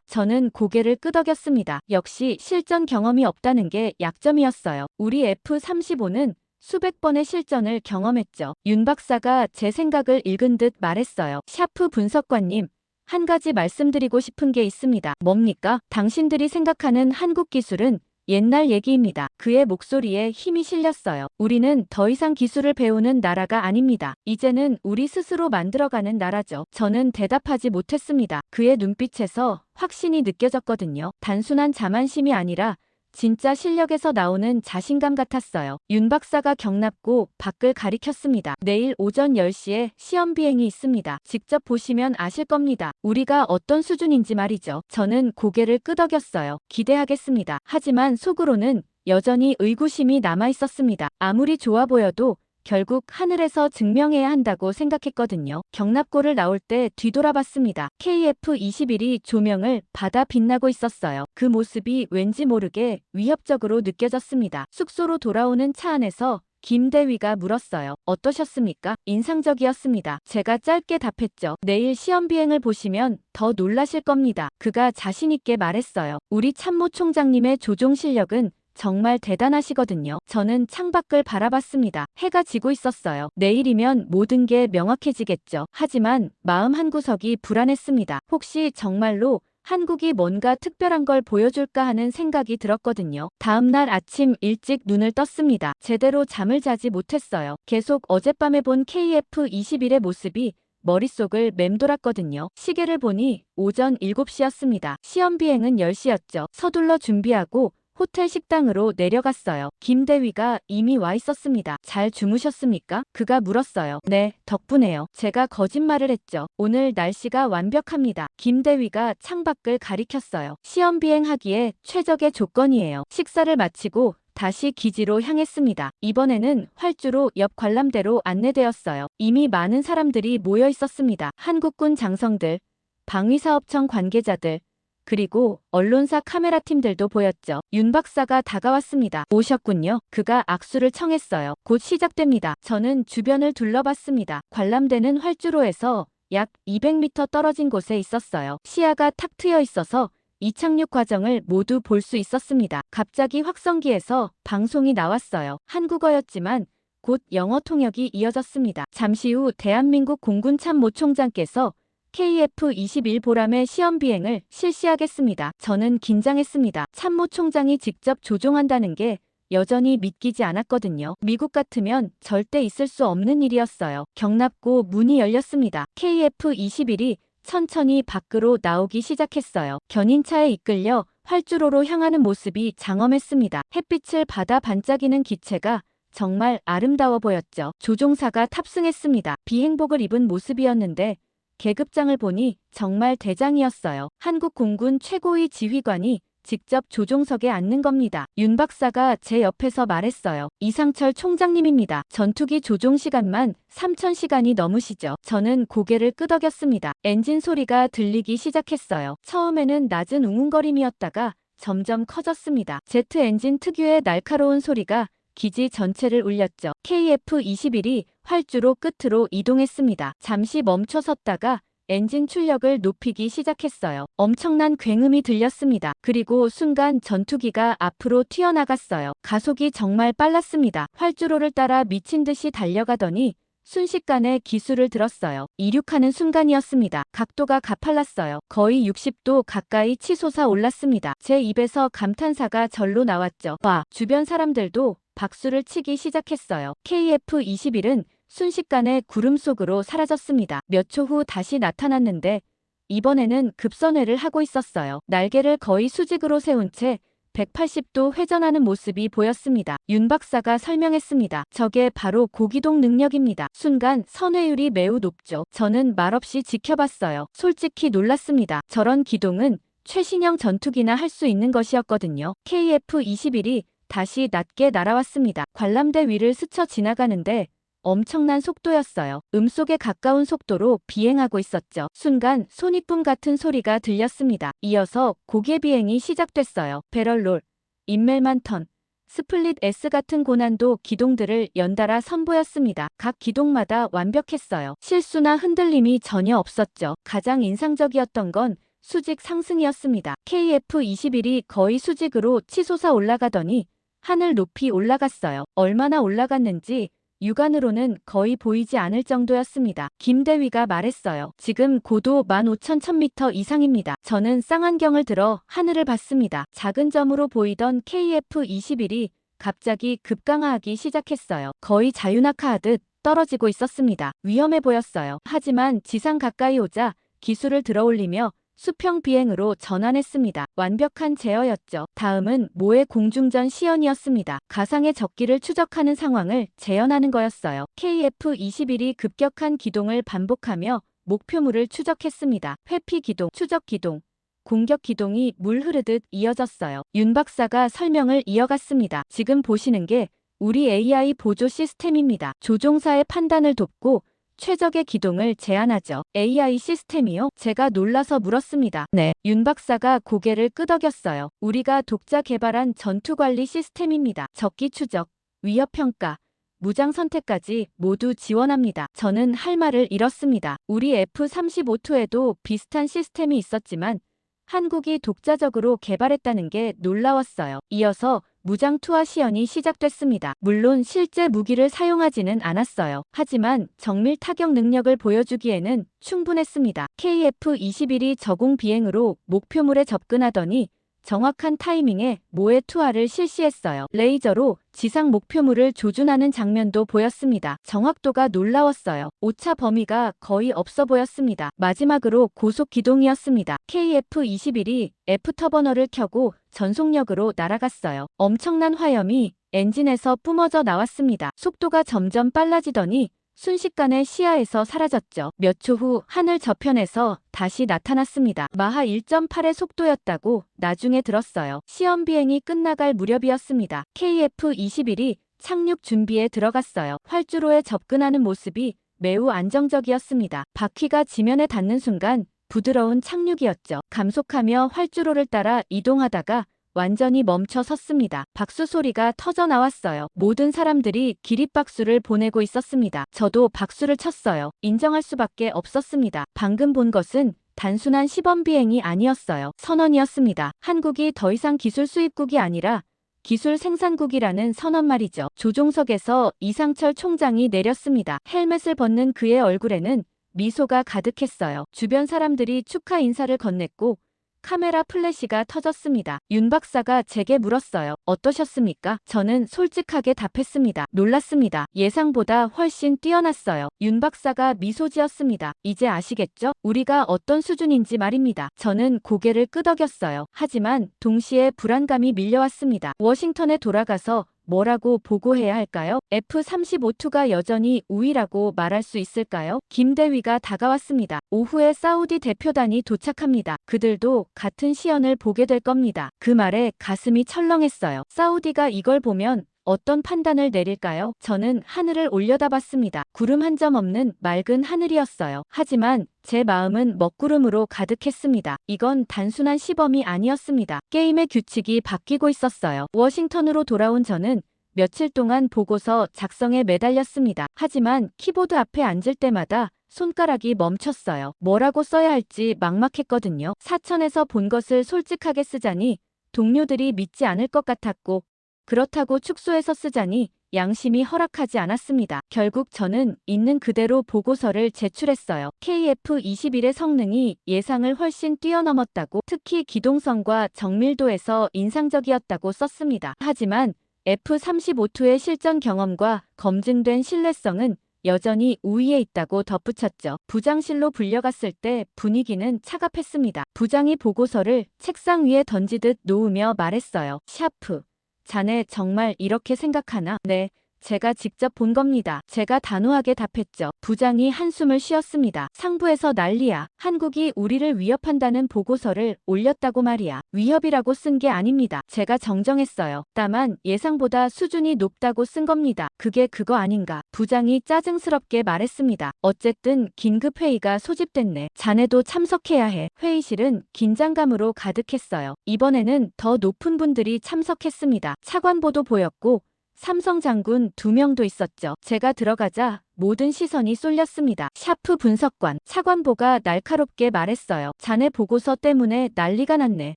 저는 고개를 끄덕였습니다. 역시 실전 경험이 없다는 게 약점이었어요. 우리 F-35는 수백 번의 실전을 경험했죠. 윤 박사가 제 생각을 읽은 듯 말했어요. 샤프 분석관님, 한 가지 말씀드리고 싶은 게 있습니다. 뭡니까? 당신들이 생각하는 한국 기술은 옛날 얘기입니다. 그의 목소리에 힘이 실렸어요. 우리는 더 이상 기술을 배우는 나라가 아닙니다. 이제는 우리 스스로 만들어가는 나라죠. 저는 대답하지 못했습니다. 그의 눈빛에서 확신이 느껴졌거든요. 단순한 자만심이 아니라 진짜 실력에서 나오는 자신감 같았어요. 윤 박사가 경납고 밖을 가리켰습니다. 내일 오전 10시에 시험 비행이 있습니다. 직접 보시면 아실 겁니다. 우리가 어떤 수준인지 말이죠. 저는 고개를 끄덕였어요. 기대하겠습니다. 하지만 속으로는 여전히 의구심이 남아 있었습니다. 아무리 좋아 보여도 결국 하늘에서 증명해야 한다고 생각했거든요. 경납고를 나올 때 뒤돌아봤습니다. KF-21이 조명을 받아 빛나고 있었어요. 그 모습이 왠지 모르게 위협적으로 느껴졌습니다. 숙소로 돌아오는 차 안에서 김 대위가 물었어요. 어떠셨습니까? 인상적이었습니다. 제가 짧게 답했죠. 내일 시험 비행을 보시면 더 놀라실 겁니다. 그가 자신있게 말했어요. 우리 참모 총장님의 조종 실력은 정말 대단하시거든요. 저는 창밖을 바라봤습니다. 해가 지고 있었어요. 내일이면 모든 게 명확해지겠죠. 하지만 마음 한구석이 불안했습니다. 혹시 정말로 한국이 뭔가 특별한 걸 보여줄까 하는 생각이 들었거든요. 다음 날 아침 일찍 눈을 떴습니다. 제대로 잠을 자지 못했어요. 계속 어젯밤에 본 KF-21의 모습이 머릿속을 맴돌았거든요. 시계를 보니 오전 7시였습니다. 시험 비행은 10시였죠. 서둘러 준비하고 호텔 식당으로 내려갔어요. 김 대위가 이미 와 있었습니다. 잘 주무셨습니까? 그가 물었어요. 네, 덕분에요. 제가 거짓말을 했죠. 오늘 날씨가 완벽합니다. 김 대위가 창밖을 가리켰어요. 시험 비행하기에 최적의 조건이에요. 식사를 마치고 다시 기지로 향했습니다. 이번에는 활주로 옆 관람대로 안내되었어요. 이미 많은 사람들이 모여 있었습니다. 한국군 장성들, 방위사업청 관계자들, 그리고 언론사 카메라 팀들도 보였죠. 윤 박사가 다가왔습니다. 오셨군요. 그가 악수를 청했어요. 곧 시작됩니다. 저는 주변을 둘러봤습니다. 관람대는 활주로에서 약 200m 떨어진 곳에 있었어요. 시야가 탁 트여 있어서 이착륙 과정을 모두 볼 수 있었습니다. 갑자기 확성기에서 방송이 나왔어요. 한국어였지만 곧 영어 통역이 이어졌습니다. 잠시 후 대한민국 공군 참모총장께서 KF-21 보람의 시험 비행을 실시하겠습니다. 저는 긴장했습니다. 참모 총장이 직접 조종한다는 게 여전히 믿기지 않았거든요. 미국 같으면 절대 있을 수 없는 일이었어요. 경납고 문이 열렸습니다. KF-21이 천천히 밖으로 나오기 시작했어요. 견인차에 이끌려 활주로로 향하는 모습이 장엄했습니다. 햇빛을 받아 반짝이는 기체가 정말 아름다워 보였죠. 조종사가 탑승했습니다. 비행복을 입은 모습이었는데 계급장을 보니 정말 대장이었어요. 한국 공군 최고위 지휘관이 직접 조종석에 앉는 겁니다. 윤 박사가 제 옆에서 말했어요. 이상철 총장님입니다. 전투기 조종 시간만 3,000시간이 넘으시죠. 저는 고개를 끄덕였습니다. 엔진 소리가 들리기 시작했어요. 처음에는 낮은 웅웅거림이었다가 점점 커졌습니다. 제트 엔진 특유의 날카로운 소리가 기지 전체를 울렸죠. KF-21이 활주로 끝으로 이동했습니다. 잠시 멈춰 섰다가 엔진 출력을 높이기 시작했어요. 엄청난 굉음이 들렸습니다. 그리고 순간 전투기가 앞으로 튀어나갔어요. 가속이 정말 빨랐습니다. 활주로를 따라 미친 듯이 달려가더니 순식간에 기술을 들었어요. 이륙하는 순간이었습니다. 각도가 가팔랐어요. 거의 60도 가까이 치솟아 올랐습니다. 제 입에서 감탄사가 절로 나왔죠. 와, 주변 사람들도 박수를 치기 시작했어요. KF-21은 순식간에 구름 속으로 사라졌습니다. 몇 초 후 다시 나타났는데 이번에는 급선회를 하고 있었어요. 날개를 거의 수직으로 세운 채 180도 회전하는 모습이 보였습니다. 윤 박사가 설명했습니다. 저게 바로 고기동 능력입니다. 순간 선회율이 매우 높죠. 저는 말없이 지켜봤어요. 솔직히 놀랐습니다. 저런 기동은 최신형 전투기나 할 수 있는 것이었거든요. KF-21이 다시 낮게 날아왔습니다. 관람대 위를 스쳐 지나가는데 엄청난 속도였어요. 음속에 가까운 속도로 비행하고 있었죠. 순간 손익붐 같은 소리가 들렸습니다. 이어서 고개 비행이 시작됐어요. 배럴롤, 인멜만 턴, 스플릿 S 같은 고난도 기동들을 연달아 선보였습니다. 각 기동마다 완벽했어요. 실수나 흔들림이 전혀 없었죠. 가장 인상적이었던 건 수직 상승이었습니다. KF-21이 거의 수직으로 치솟아 올라가더니 하늘 높이 올라갔어요. 얼마나 올라갔는지 육안으로는 거의 보이지 않을 정도였습니다. 김대위가 말했어요. 지금 고도 15,000m 이상입니다. 저는 쌍안경을 들어 하늘을 봤습니다. 작은 점으로 보이던 KF-21이 갑자기 급강하하기 시작했어요. 거의 자유낙하하듯 떨어지고 있었습니다. 위험해 보였어요. 하지만 지상 가까이 오자 기술을 들어올리며 수평 비행으로 전환했습니다. 완벽한 제어였죠. 다음은 모의 공중전 시연이었습니다. 가상의 적기를 추적하는 상황을 재현하는 거였어요. KF-21이 급격한 기동을 반복하며 목표물을 추적했습니다. 회피 기동, 추적 기동, 공격 기동이 물 흐르듯 이어졌어요. 윤 박사가 설명을 이어갔습니다. 지금 보시는 게 우리 AI 보조 시스템입니다. 조종사의 판단을 돕고 최적의 기동을 제안하죠. AI 시스템이요? 제가 놀라서 물었습니다. 네. 윤 박사가 고개를 끄덕였어요. 우리가 독자 개발한 전투관리 시스템입니다. 적기 추적, 위협 평가, 무장 선택까지 모두 지원합니다. 저는 할 말을 잃었습니다. 우리 F-35-2에도 비슷한 시스템이 있었지만 한국이 독자적으로 개발했다는 게 놀라웠어요. 이어서 무장 투하 시연이 시작됐습니다. 물론 실제 무기를 사용하지는 않았어요. 하지만 정밀 타격 능력을 보여주기에는 충분했습니다. KF-21이 저공 비행으로 목표물에 접근하더니 정확한 타이밍에 모의 투하를 실시했어요. 레이저로 지상 목표물을 조준하는 장면도 보였습니다. 정확도가 놀라웠어요. 오차 범위가 거의 없어 보였습니다. 마지막으로 고속 기동이었습니다. KF-21이 F터버널을 켜고 전속력으로 날아갔어요. 엄청난 화염이 엔진에서 뿜어져 나왔습니다. 속도가 점점 빨라지더니 순식간에 시야에서 사라졌죠. 몇 초 후 하늘 저편에서 다시 나타났습니다. 마하 1.8의 속도였다고 나중에 들었어요. 시험 비행이 끝나갈 무렵이었습니다. KF-21이 착륙 준비에 들어갔어요. 활주로에 접근하는 모습이 매우 안정적이었습니다. 바퀴가 지면에 닿는 순간 부드러운 착륙이었죠. 감속하며 활주로를 따라 이동하다가 완전히 멈춰 섰습니다. 박수 소리가 터져 나왔어요. 모든 사람들이 기립박수를 보내고 있었습니다. 저도 박수를 쳤어요. 인정할 수밖에 없었습니다. 방금 본 것은 단순한 시범 비행이 아니었어요. 선언이었습니다. 한국이 더 이상 기술 수입국이 아니라 기술 생산국이라는 선언 말이죠. 조종석에서 이상철 총장이 내렸습니다. 헬멧을 벗는 그의 얼굴에는 미소가 가득했어요. 주변 사람들이 축하 인사를 건넸고 카메라 플래시가 터졌습니다. 윤 박사가 제게 물었어요. 어떠셨습니까? 저는 솔직하게 답했습니다. 놀랐습니다. 예상보다 훨씬 뛰어났어요. 윤 박사가 미소 지었습니다. 이제 아시겠죠? 우리가 어떤 수준인지 말입니다. 저는 고개를 끄덕였어요. 하지만 동시에 불안감이 밀려왔습니다. 워싱턴에 돌아가서 뭐라고 보고해야 할까요? F-35G가 여전히 우위라고 말할 수 있을까요? 김대위가 다가왔습니다. 오후에 사우디 대표단이 도착합니다. 그들도 같은 시연을 보게 될 겁니다. 그 말에 가슴이 철렁했어요. 사우디가 이걸 보면 어떤 판단을 내릴까요? 저는 하늘을 올려다봤습니다. 구름 한 점 없는 맑은 하늘이었어요. 하지만 제 마음은 먹구름으로 가득했습니다. 이건 단순한 시범이 아니었습니다. 게임의 규칙이 바뀌고 있었어요. 워싱턴으로 돌아온 저는 며칠 동안 보고서 작성에 매달렸습니다. 하지만 키보드 앞에 앉을 때마다 손가락이 멈췄어요. 뭐라고 써야 할지 막막했거든요. 사천에서 본 것을 솔직하게 쓰자니 동료들이 믿지 않을 것 같았고, 그렇다고 축소해서 쓰자니 양심이 허락하지 않았습니다. 결국 저는 있는 그대로 보고서를 제출했어요. KF-21의 성능이 예상을 훨씬 뛰어넘었다고, 특히 기동성과 정밀도에서 인상적이었다고 썼습니다. 하지만 F-35G의 실전 경험과 검증된 신뢰성은 여전히 우위에 있다고 덧붙였죠. 부장실로 불려갔을 때 분위기는 차갑했습니다. 부장이 보고서를 책상 위에 던지듯 놓으며 말했어요. 샤프. 자네 정말 이렇게 생각하나? 네, 제가 직접 본 겁니다. 제가 단호하게 답했죠. 부장이 한숨을 쉬었습니다. 상부에서 난리야. 한국이 우리를 위협한다는 보고서를 올렸다고 말이야. 위협이라고 쓴 게 아닙니다. 제가 정정했어요. 다만 예상보다 수준이 높다고 쓴 겁니다. 그게 그거 아닌가? 부장이 짜증스럽게 말했습니다. 어쨌든 긴급회의가 소집됐네. 자네도 참석해야 해. 회의실은 긴장감으로 가득했어요. 이번에는 더 높은 분들이 참석했습니다. 차관보도 보였고 삼성 장군 2명도 있었죠. 제가 들어가자 모든 시선이 쏠렸습니다. 샤프 분석관, 차관보가 날카롭게 말했어요. 자네 보고서 때문에 난리가 났네.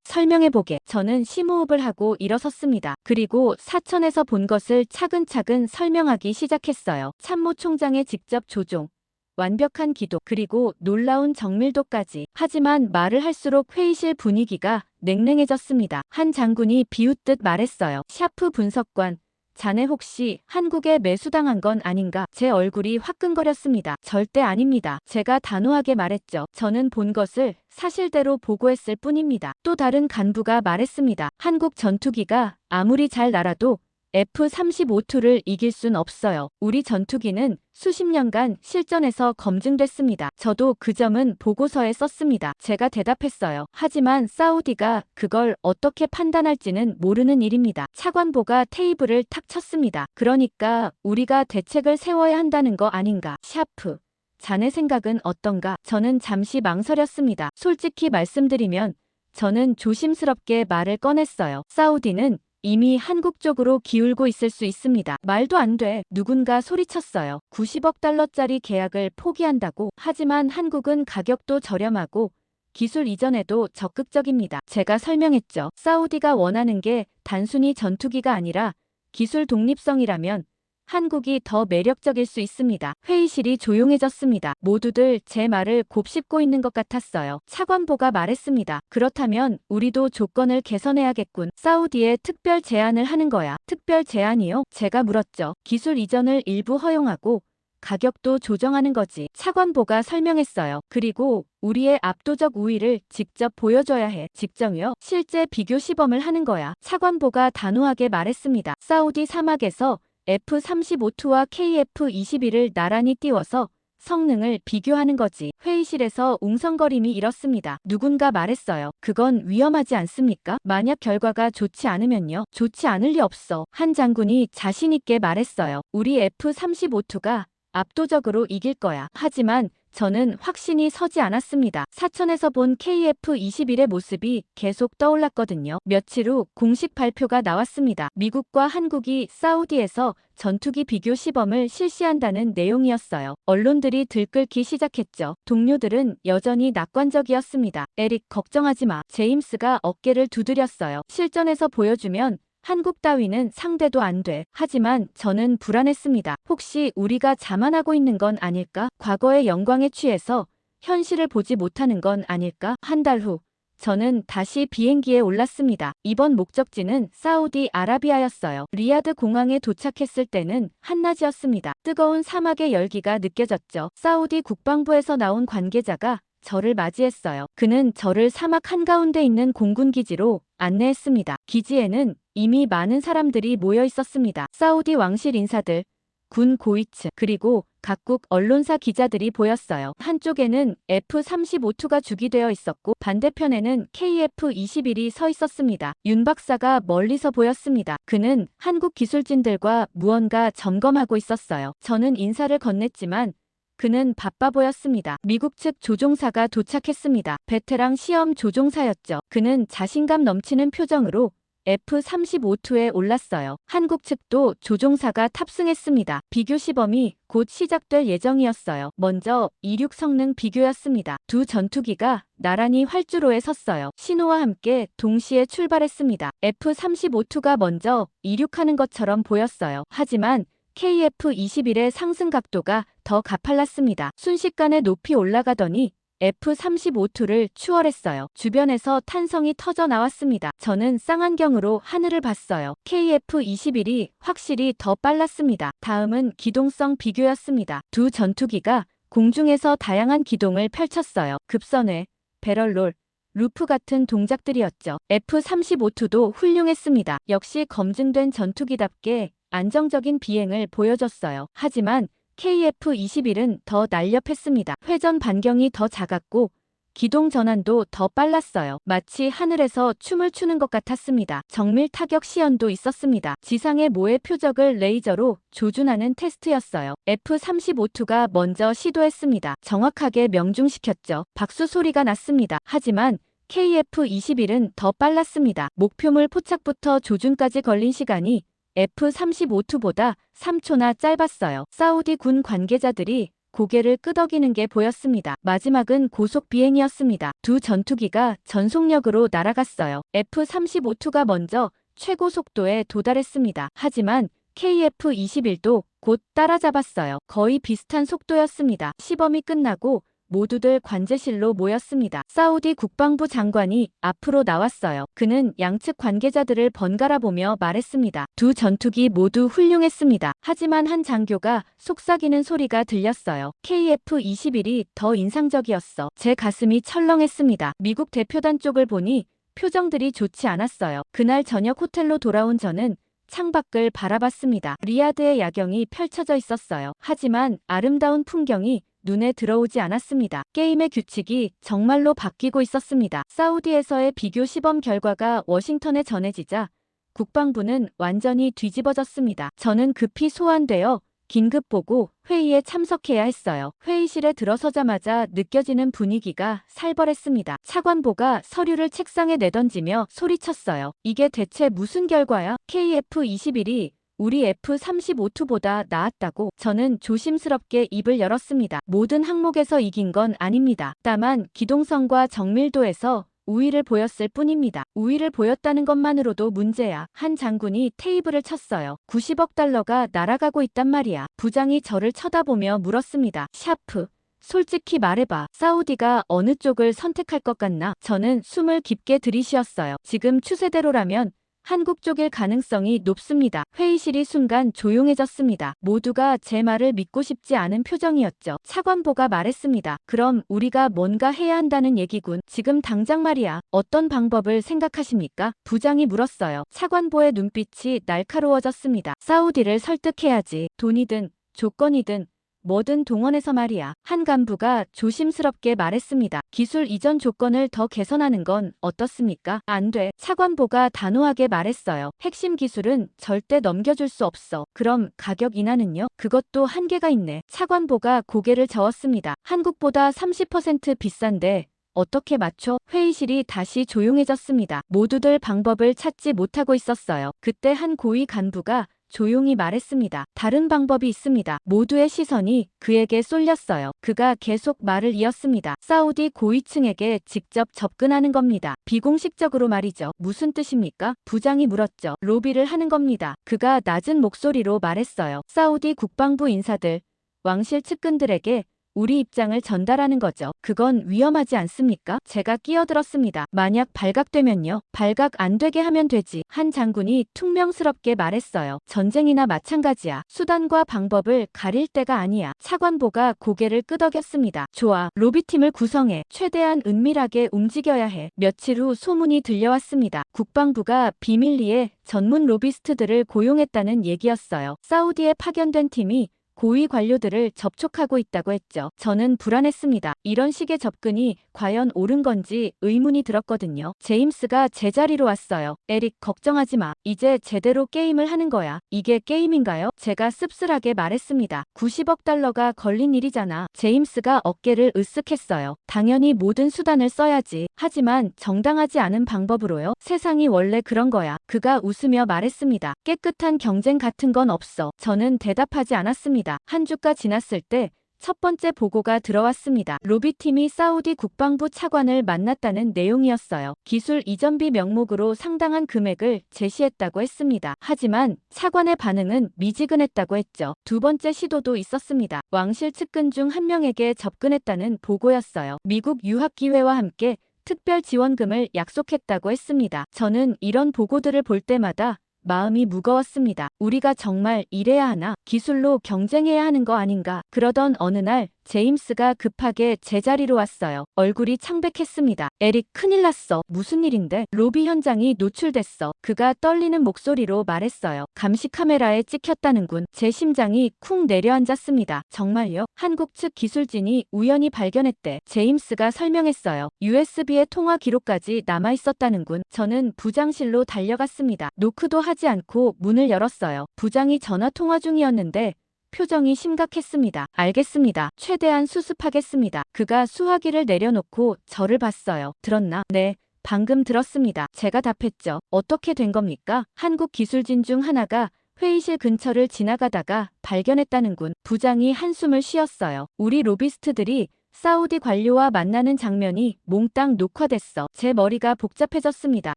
설명해보게. 저는 심호흡을 하고 일어섰습니다. 그리고 사천에서 본 것을 차근차근 설명하기 시작했어요. 참모총장의 직접 조종, 완벽한 기도, 그리고 놀라운 정밀도까지. 하지만 말을 할수록 회의실 분위기가 냉랭해졌습니다. 한 장군이 비웃듯 말했어요. 샤프 분석관, 자네 혹시 한국에 매수당한 건 아닌가? 제 얼굴이 화끈거렸습니다. 절대 아닙니다. 제가 단호하게 말했죠. 저는 본 것을 사실대로 보고했을 뿐입니다. 또 다른 간부가 말했습니다. 한국 전투기가 아무리 잘 날아도 F-35G를 이길 순 없어요. 우리 전투기는 수십 년간 실전에서 검증됐습니다. 저도 그 점은 보고서에 썼습니다. 제가 대답했어요. 하지만 사우디가 그걸 어떻게 판단할지는 모르는 일입니다. 차관보가 테이블을 탁 쳤습니다. 그러니까 우리가 대책을 세워야 한다는 거 아닌가? 샤프. 자네 생각은 어떤가? 저는 잠시 망설였습니다. 솔직히 말씀드리면 저는 조심스럽게 말을 꺼냈어요. 사우디는 이미 한국 쪽으로 기울고 있을 수 있습니다. 말도 안 돼. 누군가 소리쳤어요. 90억 달러짜리 계약을 포기한다고. 하지만 한국은 가격도 저렴하고 기술 이전에도 적극적입니다. 제가 설명했죠. 사우디가 원하는 게 단순히 전투기가 아니라 기술 독립성이라면 한국이 더 매력적일 수 있습니다. 회의실이 조용해졌습니다. 모두들 제 말을 곱씹고 있는 것 같았어요. 차관보가 말했습니다. 그렇다면 우리도 조건을 개선해야겠군. 사우디에 특별 제안을 하는 거야. 특별 제안이요? 제가 물었죠. 기술 이전을 일부 허용하고 가격도 조정하는 거지. 차관보가 설명했어요. 그리고 우리의 압도적 우위를 직접 보여줘야 해. 직접요? 실제 비교 시범을 하는 거야. 차관보가 단호하게 말했습니다. 사우디 사막에서 F-35G와 KF-21을 나란히 띄워서 성능을 비교하는 거지. 회의실에서 웅성거림이 일었습니다. 누군가 말했어요. 그건 위험하지 않습니까? 만약 결과가 좋지 않으면요? 좋지 않을 리 없어. 한 장군이 자신있게 말했어요. 우리 F-35G가 압도적으로 이길 거야. 하지만 저는 확신이 서지 않았습니다. 사천에서 본 KF-21의 모습이 계속 떠올랐거든요. 며칠 후 공식 발표가 나왔습니다. 미국과 한국이 사우디에서 전투기 비교 시범을 실시한다는 내용이었어요. 언론들이 들끓기 시작했죠. 동료들은 여전히 낙관적이었습니다. 에릭, 걱정하지 마. 제임스가 어깨를 두드렸어요. 실전에서 보여주면 한국 따위는 상대도 안 돼. 하지만 저는 불안했습니다. 혹시 우리가 자만하고 있는 건 아닐까? 과거의 영광에 취해서 현실을 보지 못하는 건 아닐까? 한 달 후, 저는 다시 비행기에 올랐습니다. 이번 목적지는 사우디아라비아였어요. 리야드 공항에 도착했을 때는 한낮이었습니다. 뜨거운 사막의 열기가 느껴졌죠. 사우디 국방부에서 나온 관계자가 저를 맞이했어요. 그는 저를 사막 한가운데 있는 공군 기지로 안내했습니다. 기지에는 이미 많은 사람들이 모여 있었습니다. 사우디 왕실 인사들, 군 고위층, 그리고 각국 언론사 기자들이 보였어요. 한쪽에는 F-35가 주기되어 있었고 반대편에는 KF-21이 서 있었습니다. 윤 박사가 멀리서 보였습니다. 그는 한국 기술진들과 무언가 점검하고 있었어요. 저는 인사를 건넸지만 그는 바빠 보였습니다. 미국 측 조종사가 도착했습니다. 베테랑 시험 조종사였죠. 그는 자신감 넘치는 표정으로 F-35에 올랐어요. 한국 측도 조종사가 탑승했습니다. 비교 시범이 곧 시작될 예정이었어요. 먼저 이륙 성능 비교였습니다. 두 전투기가 나란히 활주로에 섰어요. 신호와 함께 동시에 출발했습니다. F-35가 먼저 이륙하는 것처럼 보였어요. 하지만 KF-21의 상승 각도가 더 가팔랐습니다. 순식간에 높이 올라가더니 F-35를 추월했어요. 주변에서 탄성이 터져 나왔습니다. 저는 쌍안경으로 하늘을 봤어요. KF-21이 확실히 더 빨랐습니다. 다음은 기동성 비교였습니다. 두 전투기가 공중에서 다양한 기동을 펼쳤어요. 급선회, 배럴롤, 루프 같은 동작들이었죠. F-35도 훌륭했습니다. 역시 검증된 전투기답게 안정적인 비행을 보여줬어요. 하지만 KF-21은 더 날렵했습니다. 회전 반경이 더 작았고 기동 전환도 더 빨랐어요. 마치 하늘에서 춤을 추는 것 같았습니다. 정밀 타격 시연도 있었습니다. 지상의 모의 표적을 레이저로 조준하는 테스트였어요. F-35가 먼저 시도했습니다. 정확하게 명중시켰죠. 박수 소리가 났습니다. 하지만 KF-21은 더 빨랐습니다. 목표물 포착부터 조준까지 걸린 시간이 F-35보다 3초나 짧았어요. 사우디 군 관계자들이 고개를 끄덕이는 게 보였습니다. 마지막은 고속 비행이었습니다. 두 전투기가 전속력으로 날아갔어요. F-35가 먼저 최고 속도에 도달했습니다. 하지만 KF-21도 곧 따라잡았어요. 거의 비슷한 속도였습니다. 시범이 끝나고 모두들 관제실로 모였습니다. 사우디 국방부 장관이 앞으로 나왔어요. 그는 양측 관계자들을 번갈아 보며 말했습니다. 두 전투기 모두 훌륭했습니다. 하지만 한 장교가 속삭이는 소리가 들렸어요. KF-21이 더 인상적이었어. 제 가슴이 철렁했습니다. 미국 대표단 쪽을 보니 표정들이 좋지 않았어요. 그날 저녁 호텔로 돌아온 저는 창밖을 바라봤습니다. 리야드의 야경이 펼쳐져 있었어요. 하지만 아름다운 풍경이 눈에 들어오지 않았습니다. 게임의 규칙이 정말로 바뀌고 있었습니다. 사우디에서의 비교 시범 결과가 워싱턴에 전해지자 국방부는 완전히 뒤집어졌습니다. 저는 급히 소환되어 긴급 보고 회의에 참석해야 했어요. 회의실에 들어서자마자 느껴지는 분위기가 살벌했습니다. 차관보가 서류를 책상에 내던지며 소리쳤어요. 이게 대체 무슨 결과야? KF-21이 우리 F-35보다 나았다고. 저는 조심스럽게 입을 열었습니다. 모든 항목에서 이긴 건 아닙니다. 다만 기동성과 정밀도에서 우위를 보였을 뿐입니다. 우위를 보였다는 것만으로도 문제야. 한 장군이 테이블을 쳤어요. 90억 달러가 날아가고 있단 말이야. 부장이 저를 쳐다보며 물었습니다. 샤프, 솔직히 말해봐. 사우디가 어느 쪽을 선택할 것 같나? 저는 숨을 깊게 들이쉬었어요. 지금 추세대로라면 한국 쪽일 가능성이 높습니다. 회의실이 순간 조용해졌습니다. 모두가 제 말을 믿고 싶지 않은 표정이었죠. 차관보가 말했습니다. 그럼 우리가 뭔가 해야 한다는 얘기군. 지금 당장 말이야. 어떤 방법을 생각하십니까? 부장이 물었어요. 차관보의 눈빛이 날카로워졌습니다. 사우디를 설득해야지. 돈이든 조건이든 뭐든 동원해서 말이야. 한 간부가 조심스럽게 말했습니다. 기술 이전 조건을 더 개선하는 건 어떻습니까? 안 돼. 차관보가 단호하게 말했어요. 핵심 기술은 절대 넘겨줄 수 없어. 그럼 가격 인하는요? 그것도 한계가 있네. 차관보가 고개를 저었습니다. 한국보다 30% 비싼데 어떻게 맞춰? 회의실이 다시 조용해졌습니다. 모두들 방법을 찾지 못하고 있었어요. 그때 한 고위 간부가 조용히 말했습니다. 다른 방법이 있습니다. 모두의 시선이 그에게 쏠렸어요. 그가 계속 말을 이었습니다. 사우디 고위층에게 직접 접근하는 겁니다. 비공식적으로 말이죠. 무슨 뜻입니까? 부장이 물었죠. 로비를 하는 겁니다. 그가 낮은 목소리로 말했어요. 사우디 국방부 인사들, 왕실 측근들에게 우리 입장을 전달하는 거죠. 그건 위험하지 않습니까? 제가 끼어들었습니다. 만약 발각되면요. 발각 안 되게 하면 되지. 한 장군이 퉁명스럽게 말했어요. 전쟁이나 마찬가지야. 수단과 방법을 가릴 때가 아니야. 차관보가 고개를 끄덕였습니다. 좋아. 로비팀을 구성해. 최대한 은밀하게 움직여야 해. 며칠 후 소문이 들려왔습니다. 국방부가 비밀리에 전문 로비스트들을 고용했다는 얘기였어요. 사우디에 파견된 팀이 고위 관료들을 접촉하고 있다고 했죠. 저는 불안했습니다. 이런 식의 접근이 과연 옳은 건지 의문이 들었거든요. 제임스가 제자리로 왔어요. 에릭, 걱정하지 마. 이제 제대로 게임을 하는 거야. 이게 게임인가요? 제가 씁쓸하게 말했습니다. 90억 달러가 걸린 일이잖아. 제임스가 어깨를 으쓱했어요. 당연히 모든 수단을 써야지. 하지만 정당하지 않은 방법으로요. 세상이 원래 그런 거야. 그가 웃으며 말했습니다. 깨끗한 경쟁 같은 건 없어. 저는 대답하지 않았습니다. 한 주가 지났을 때 첫 번째 보고가 들어왔습니다. 로비팀이 사우디 국방부 차관을 만났다는 내용이었어요. 기술 이전비 명목으로 상당한 금액을 제시했다고 했습니다. 하지만 차관의 반응은 미지근했다고 했죠. 두 번째 시도도 있었습니다. 왕실 측근 중 한 명에게 접근했다는 보고였어요. 미국 유학 기회와 함께 특별 지원금을 약속했다고 했습니다. 저는 이런 보고들을 볼 때마다 마음이 무거웠습니다. 우리가 정말 이래야 하나? 기술로 경쟁해야 하는 거 아닌가? 그러던 어느 날 제임스가 급하게 제자리로 왔어요. 얼굴이 창백했습니다. 에릭, 큰일 났어. 무슨 일인데? 로비 현장이 노출됐어. 그가 떨리는 목소리로 말했어요. 감시 카메라에 찍혔다는군. 제 심장이 쿵 내려앉았습니다. 정말요? 한국 측 기술진이 우연히 발견했대. 제임스가 설명했어요. USB의 통화 기록까지 남아있었다는군. 저는 부장실로 달려갔습니다. 노크도 하지 않고 문을 열었어요. 부장이 전화 통화 중이었는데 표정이 심각했습니다. 알겠습니다. 최대한 수습하겠습니다. 그가 수화기를 내려놓고 저를 봤어요. 들었나? 네. 방금 들었습니다. 제가 답했죠. 어떻게 된 겁니까? 한국 기술진 중 하나가 회의실 근처를 지나가다가 발견했다는군. 부장이 한숨을 쉬었어요. 우리 로비스트들이 사우디 관료와 만나는 장면이 몽땅 녹화됐어. 제 머리가 복잡해졌습니다.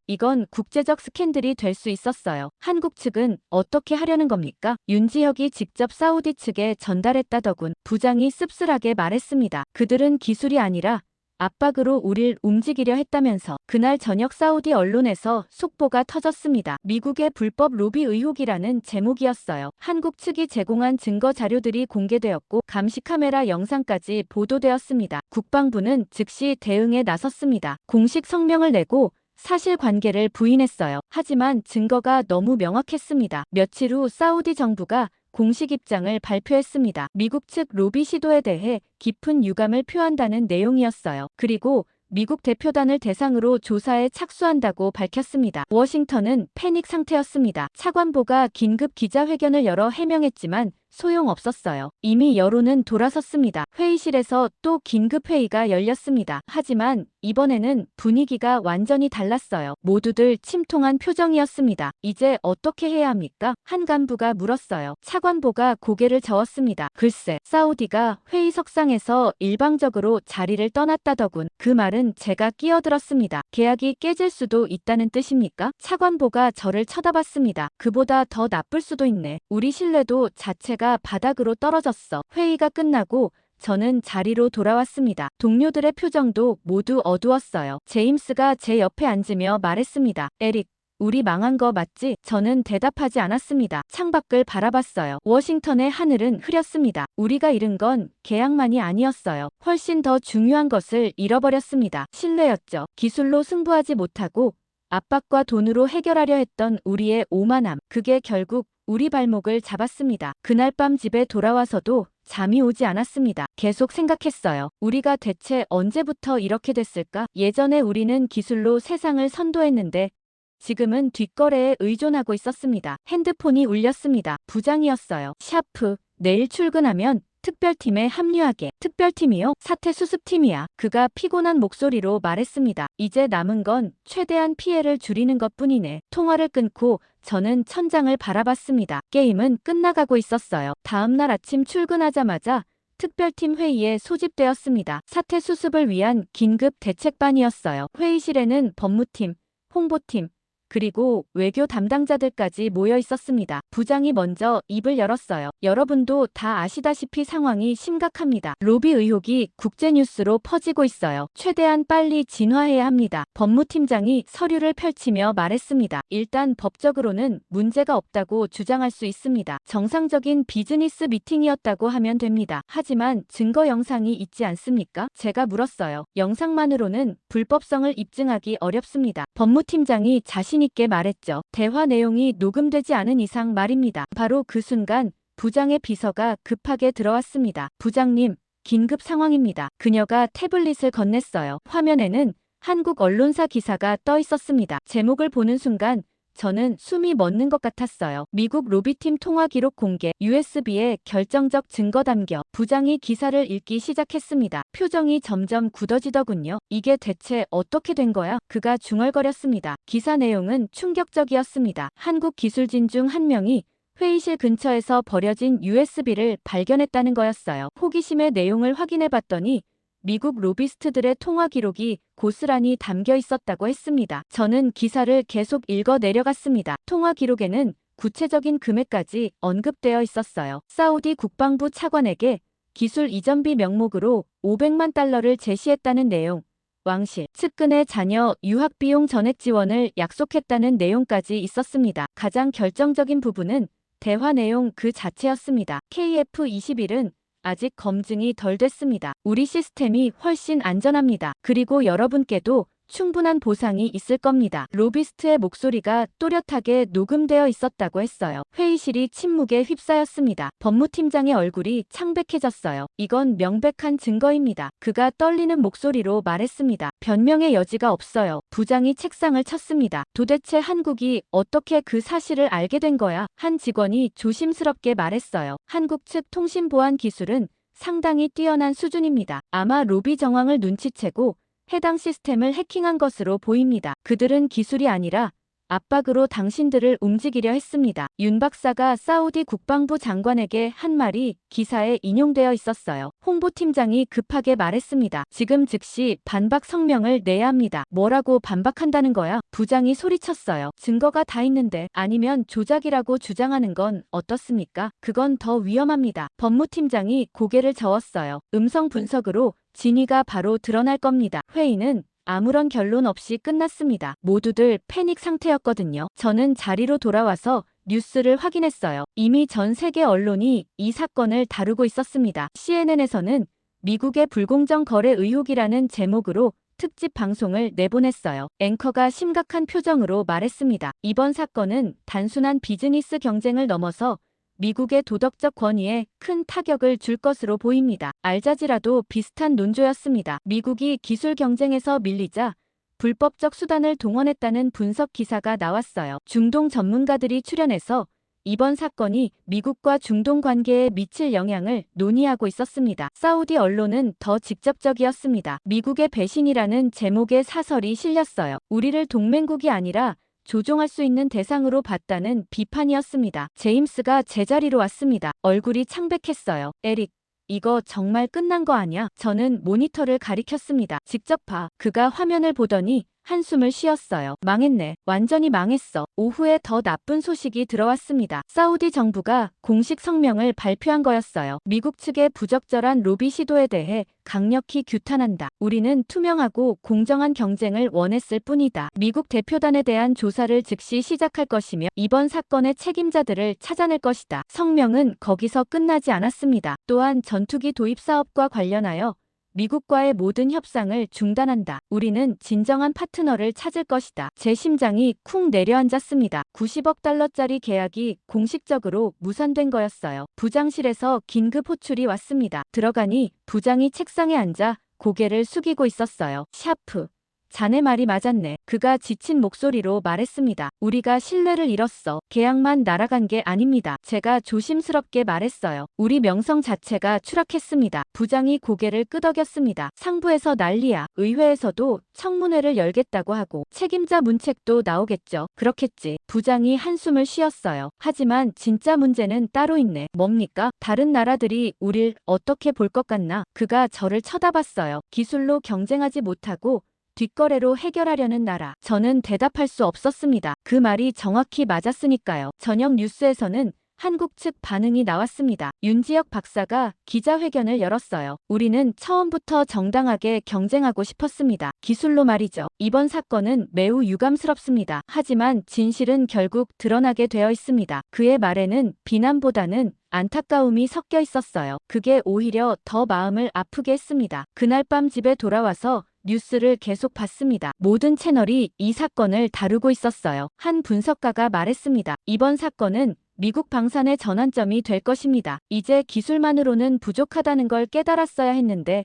이건 국제적 스캔들이 될 수 있었어요. 한국 측은 어떻게 하려는 겁니까? 윤지혁이 직접 사우디 측에 전달했다더군. 부장이 씁쓸하게 말했습니다. 그들은 기술이 아니라 압박으로 우릴 움직이려 했다면서. 그날 저녁 사우디 언론에서 속보가 터졌습니다. 미국의 불법 로비 의혹이라는 제목이었어요. 한국 측이 제공한 증거 자료들이 공개되었고 감시 카메라 영상까지 보도되었습니다. 국방부는 즉시 대응에 나섰습니다. 공식 성명을 내고 사실관계를 부인했어요. 하지만 증거가 너무 명확했습니다. 며칠 후 사우디 정부가 공식 입장을 발표했습니다. 미국 측 로비 시도에 대해 깊은 유감을 표한다는 내용이었어요. 그리고 미국 대표단을 대상으로 조사에 착수한다고 밝혔습니다. 워싱턴은 패닉 상태였습니다. 차관보가 긴급 기자회견을 열어 해명했지만 소용없었어요. 이미 여론은 돌아섰습니다. 회의실에서 또 긴급 회의가 열렸습니다. 하지만 이번에는 분위기가 완전히 달랐어요. 모두들 침통한 표정이었습니다. 이제 어떻게 해야 합니까? 한 간부가 물었어요. 차관보가 고개를 저었습니다. 글쎄, 사우디가 회의석상에서 일방적으로 자리를 떠났다더군. 그 말은 제가 끼어들었습니다. 계약이 깨질 수도 있다는 뜻입니까? 차관보가 저를 쳐다봤습니다. 그보다 더 나쁠 수도 있네. 우리 신뢰도 자체가 바닥으로 떨어졌어. 회의가 끝나고 저는 자리로 돌아왔습니다. 동료들의 표정도 모두 어두웠어요. 제임스가 제 옆에 앉으며 말했습니다. 에릭, 우리 망한 거 맞지? 저는 대답하지 않았습니다. 창밖을 바라봤어요. 워싱턴의 하늘은 흐렸습니다. 우리가 잃은 건 계약만이 아니었어요. 훨씬 더 중요한 것을 잃어버렸습니다. 신뢰였죠. 기술로 승부하지 못하고 압박과 돈으로 해결하려 했던 우리의 오만함. 그게 결국 우리 발목을 잡았습니다. 그날 밤 집에 돌아와서도 잠이 오지 않았습니다. 계속 생각했어요. 우리가 대체 언제부터 이렇게 됐을까? 예전에 우리는 기술로 세상을 선도했는데 지금은 뒷거래에 의존하고 있었습니다. 핸드폰이 울렸습니다. 부장이었어요. 샤프, 내일 출근하면 특별팀에 합류하게. 특별팀이요? 사태 수습팀이야. 그가 피곤한 목소리로 말했습니다. 이제 남은 건 최대한 피해를 줄이는 것뿐이네. 통화를 끊고 저는 천장을 바라봤습니다. 게임은 끝나가고 있었어요. 다음날 아침 출근하자마자 특별팀 회의에 소집되었습니다. 사태 수습을 위한 긴급 대책반이었어요. 회의실에는 법무팀, 홍보팀, 그리고 외교 담당자들까지 모여 있었습니다. 부장이 먼저 입을 열었어요. 여러분도 다 아시다시피 상황이 심각합니다. 로비 의혹이 국제뉴스로 퍼지고 있어요. 최대한 빨리 진화해야 합니다. 법무팀장이 서류를 펼치며 말했습니다. 일단 법적으로는 문제가 없다고 주장할 수 있습니다. 정상적인 비즈니스 미팅이었다고 하면 됩니다. 하지만 증거 영상이 있지 않습니까? 제가 물었어요. 영상만으로는 불법성을 입증하기 어렵습니다. 법무팀장이 자신 있게 말했죠. 대화 내용이 녹음되지 않은 이상 말입니다. 바로 그 순간 부장의 비서가 급하게 들어왔습니다. 부장님, 긴급 상황입니다. 그녀가 태블릿을 건넸어요. 화면에는 한국 언론사 기사가 떠 있었습니다. 제목을 보는 순간 저는 숨이 멎는 것 같았어요. 미국 로비팀 통화 기록 공개, USB에 결정적 증거 담겨. 부장이 기사를 읽기 시작했습니다. 표정이 점점 굳어지더군요. 이게 대체 어떻게 된 거야? 그가 중얼거렸습니다. 기사 내용은 충격적이었습니다. 한국 기술진 중 한 명이 회의실 근처에서 버려진 USB를 발견했다는 거였어요. 호기심의 내용을 확인해봤더니 미국 로비스트들의 통화 기록이 고스란히 담겨 있었다고 했습니다. 저는 기사를 계속 읽어 내려갔습니다. 통화 기록에는 구체적인 금액까지 언급되어 있었어요. 사우디 국방부 차관에게 기술 이전비 명목으로 500만 달러를 제시했다는 내용, 왕실, 측근의 자녀 유학 비용 전액 지원을 약속했다는 내용까지 있었습니다. 가장 결정적인 부분은 대화 내용 그 자체였습니다. KF-21은 아직 검증이 덜 됐습니다. 우리 시스템이 훨씬 안전합니다. 그리고 여러분께도 충분한 보상이 있을 겁니다. 로비스트의 목소리가 또렷하게 녹음되어 있었다고 했어요. 회의실이 침묵에 휩싸였습니다. 법무팀장의 얼굴이 창백해졌어요. 이건 명백한 증거입니다. 그가 떨리는 목소리로 말했습니다. 변명의 여지가 없어요. 부장이 책상을 쳤습니다. 도대체 한국이 어떻게 그 사실을 알게 된 거야? 한 직원이 조심스럽게 말했어요. 한국 측 통신보안 기술은 상당히 뛰어난 수준입니다. 아마 로비 정황을 눈치채고 해당 시스템을 해킹한 것으로 보입니다. 그들은 기술이 아니라 압박으로 당신들을 움직이려 했습니다. 윤 박사가 사우디 국방부 장관에게 한 말이 기사에 인용되어 있었어요. 홍보팀장이 급하게 말했습니다. 지금 즉시 반박 성명을 내야 합니다. 뭐라고 반박한다는 거야? 부장이 소리쳤어요. 증거가 다 있는데. 아니면 조작이라고 주장하는 건 어떻습니까? 그건 더 위험합니다. 법무팀장이 고개를 저었어요. 음성 분석으로 진위가 바로 드러날 겁니다. 회의는 아무런 결론 없이 끝났습니다. 모두들 패닉 상태였거든요. 저는 자리로 돌아와서 뉴스를 확인했어요. 이미 전 세계 언론이 이 사건을 다루고 있었습니다. CNN에서는 미국의 불공정 거래 의혹이라는 제목으로 특집 방송을 내보냈어요. 앵커가 심각한 표정으로 말했습니다. 이번 사건은 단순한 비즈니스 경쟁을 넘어서 미국의 도덕적 권위에 큰 타격을 줄 것으로 보입니다. 알자지라도 비슷한 논조였습니다. 미국이 기술 경쟁에서 밀리자 불법적 수단을 동원했다는 분석 기사가 나왔어요. 중동 전문가들이 출연해서 이번 사건이 미국과 중동 관계에 미칠 영향을 논의하고 있었습니다. 사우디 언론은 더 직접적이었습니다. 미국의 배신이라는 제목의 사설이 실렸어요. 우리를 동맹국이 아니라 조종할 수 있는 대상으로 봤다는 비판이었습니다. 제임스가 제자리로 왔습니다. 얼굴이 창백했어요. 에릭, 이거 정말 끝난 거 아니야? 저는 모니터를 가리켰습니다. 직접 봐. 그가 화면을 보더니 한숨을 쉬었어요. 망했네. 완전히 망했어. 오후에 더 나쁜 소식이 들어왔습니다. 사우디 정부가 공식 성명을 발표한 거였어요. 미국 측의 부적절한 로비 시도에 대해 강력히 규탄한다. 우리는 투명하고 공정한 경쟁을 원했을 뿐이다. 미국 대표단에 대한 조사를 즉시 시작할 것이며 이번 사건의 책임자들을 찾아낼 것이다. 성명은 거기서 끝나지 않았습니다. 또한 전투기 도입 사업과 관련하여 미국과의 모든 협상을 중단한다. 우리는 진정한 파트너를 찾을 것이다. 제 심장이 쿵 내려앉았습니다. 90억 달러짜리 계약이 공식적으로 무산된 거였어요. 부장실에서 긴급 호출이 왔습니다. 들어가니 부장이 책상에 앉아 고개를 숙이고 있었어요. 샤프. 자네 말이 맞았네. 그가 지친 목소리로 말했습니다. 우리가 신뢰를 잃었어. 계약만 날아간 게 아닙니다. 제가 조심스럽게 말했어요. 우리 명성 자체가 추락했습니다. 부장이 고개를 끄덕였습니다. 상부에서 난리야. 의회에서도 청문회를 열겠다고 하고 책임자 문책도 나오겠죠. 그렇겠지. 부장이 한숨을 쉬었어요. 하지만 진짜 문제는 따로 있네. 뭡니까? 다른 나라들이 우릴 어떻게 볼 것 같나? 그가 저를 쳐다봤어요. 기술로 경쟁하지 못하고 뒷거래로 해결하려는 나라. 저는 대답할 수 없었습니다. 그 말이 정확히 맞았으니까요. 저녁 뉴스에서는 한국 측 반응이 나왔습니다. 윤지혁 박사가 기자회견을 열었어요. 우리는 처음부터 정당하게 경쟁하고 싶었습니다. 기술로 말이죠. 이번 사건은 매우 유감스럽습니다. 하지만 진실은 결국 드러나게 되어 있습니다. 그의 말에는 비난보다는 안타까움이 섞여 있었어요. 그게 오히려 더 마음을 아프게 했습니다. 그날 밤 집에 돌아와서 뉴스를 계속 봤습니다. 모든 채널이 이 사건을 다루고 있었어요. 한 분석가가 말했습니다. 이번 사건은 미국 방산의 전환점이 될 것입니다. 이제 기술만으로는 부족하다는 걸 깨달았어야 했는데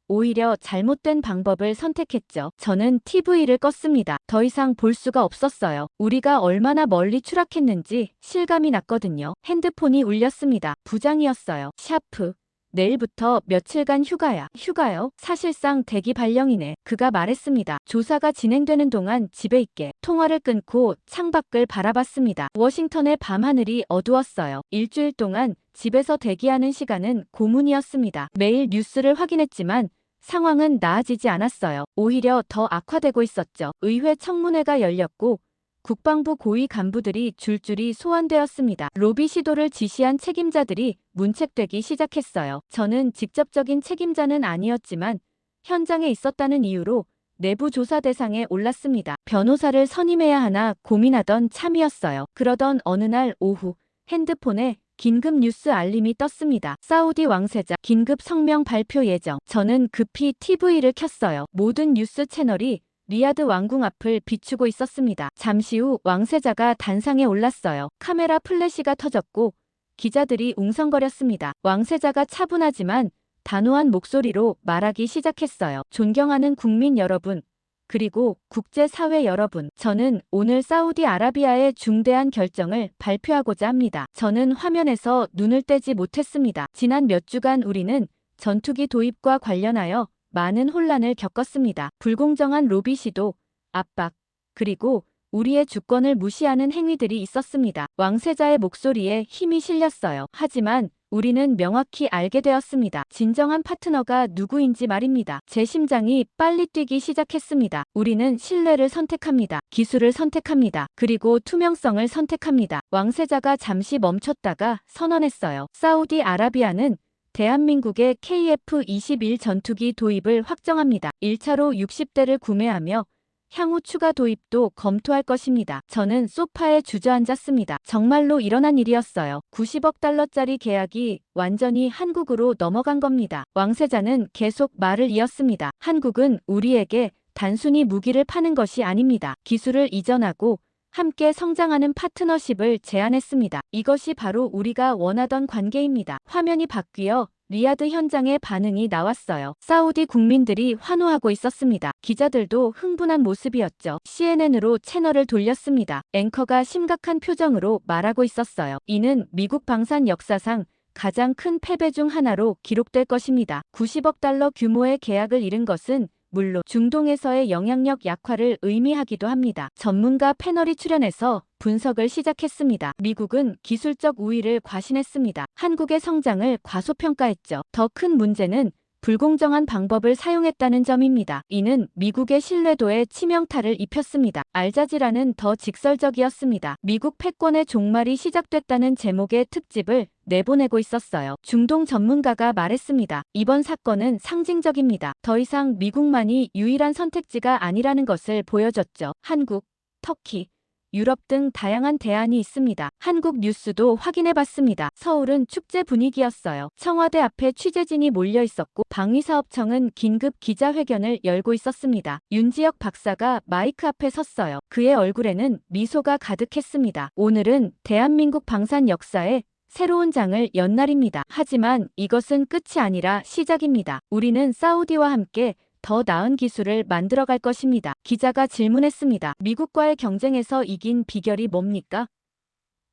오히려 잘못된 방법을 선택했죠. 저는 TV를 껐습니다. 더 이상 볼 수가 없었어요. 우리가 얼마나 멀리 추락했는지 실감이 났거든요. 핸드폰이 울렸습니다. 부장이었어요. 샤프. 내일부터 며칠간 휴가야. 휴가요? 사실상 대기 발령이네. 그가 말했습니다. 조사가 진행되는 동안 집에 있게. 통화를 끊고 창밖을 바라봤습니다. 워싱턴의 밤하늘이 어두웠어요. 일주일 동안 집에서 대기하는 시간은 고문이었습니다. 매일 뉴스를 확인했지만 상황은 나아지지 않았어요. 오히려 더 악화되고 있었죠. 의회 청문회가 열렸고 국방부 고위 간부들이 줄줄이 소환되었습니다. 로비 시도를 지시한 책임자들이 문책되기 시작했어요. 저는 직접적인 책임자는 아니었지만 현장에 있었다는 이유로 내부 조사 대상에 올랐습니다. 변호사를 선임해야 하나 고민하던 참이었어요. 그러던 어느 날 오후 핸드폰에 긴급 뉴스 알림이 떴습니다. 사우디 왕세자 긴급 성명 발표 예정. 저는 급히 TV를 켰어요. 모든 뉴스 채널이 리야드 왕궁 앞을 비추고 있었습니다. 잠시 후 왕세자가 단상에 올랐어요. 카메라 플래시가 터졌고 기자들이 웅성거렸습니다. 왕세자가 차분하지만 단호한 목소리로 말하기 시작했어요. 존경하는 국민 여러분, 그리고 국제사회 여러분, 저는 오늘 사우디아라비아의 중대한 결정을 발표하고자 합니다. 저는 화면에서 눈을 떼지 못했습니다. 지난 몇 주간 우리는 전투기 도입과 관련하여 많은 혼란을 겪었습니다. 불공정한 로비 시도, 압박, 그리고 우리의 주권을 무시하는 행위들이 있었습니다. 왕세자의 목소리에 힘이 실렸어요. 하지만 우리는 명확히 알게 되었습니다. 진정한 파트너가 누구인지 말입니다. 제 심장이 빨리 뛰기 시작했습니다. 우리는 신뢰를 선택합니다. 기술을 선택합니다. 그리고 투명성을 선택합니다. 왕세자가 잠시 멈췄다가 선언했어요. 사우디아라비아는 대한민국의 KF-21 전투기 도입을 확정합니다. 1차로 60대를 구매하며 향후 추가 도입도 검토할 것입니다. 저는 소파에 주저앉았습니다. 정말로 일어난 일이었어요. 90억 달러짜리 계약이 완전히 한국으로 넘어간 겁니다. 왕세자는 계속 말을 이었습니다. 한국은 우리에게 단순히 무기를 파는 것이 아닙니다. 기술을 이전하고 함께 성장하는 파트너십을 제안했습니다. 이것이 바로 우리가 원하던 관계입니다. 화면이 바뀌어 리야드 현장의 반응이 나왔어요. 사우디 국민들이 환호하고 있었습니다. 기자들도 흥분한 모습이었죠. CNN으로 채널을 돌렸습니다. 앵커가 심각한 표정으로 말하고 있었어요. 이는 미국 방산 역사상 가장 큰 패배 중 하나로 기록될 것입니다. 90억 달러 규모의 계약을 잃은 것은 물론 중동에서의 영향력 약화를 의미하기도 합니다. 전문가 패널이 출연해서 분석을 시작했습니다. 미국은 기술적 우위를 과신했습니다. 한국의 성장을 과소평가했죠. 더 큰 문제는 불공정한 방법을 사용했다는 점입니다. 이는 미국의 신뢰도에 치명타를 입혔습니다. 알자지라는 더 직설적이었습니다. 미국 패권의 종말이 시작됐다는 제목의 특집을 내보내고 있었어요. 중동 전문가가 말했습니다. 이번 사건은 상징적입니다. 더 이상 미국만이 유일한 선택지가 아니라는 것을 보여줬죠. 한국, 터키, 유럽 등 다양한 대안이 있습니다. 한국 뉴스도 확인해봤습니다. 서울은 축제 분위기였어요. 청와대 앞에 취재진이 몰려 있었고 방위사업청은 긴급 기자회견을 열고 있었습니다. 윤지혁 박사가 마이크 앞에 섰어요. 그의 얼굴에는 미소가 가득했습니다. 오늘은 대한민국 방산 역사에 새로운 장을 연 날입니다. 하지만 이것은 끝이 아니라 시작입니다. 우리는 사우디와 함께 더 나은 기술을 만들어갈 것입니다. 기자가 질문했습니다. 미국과의 경쟁에서 이긴 비결이 뭡니까?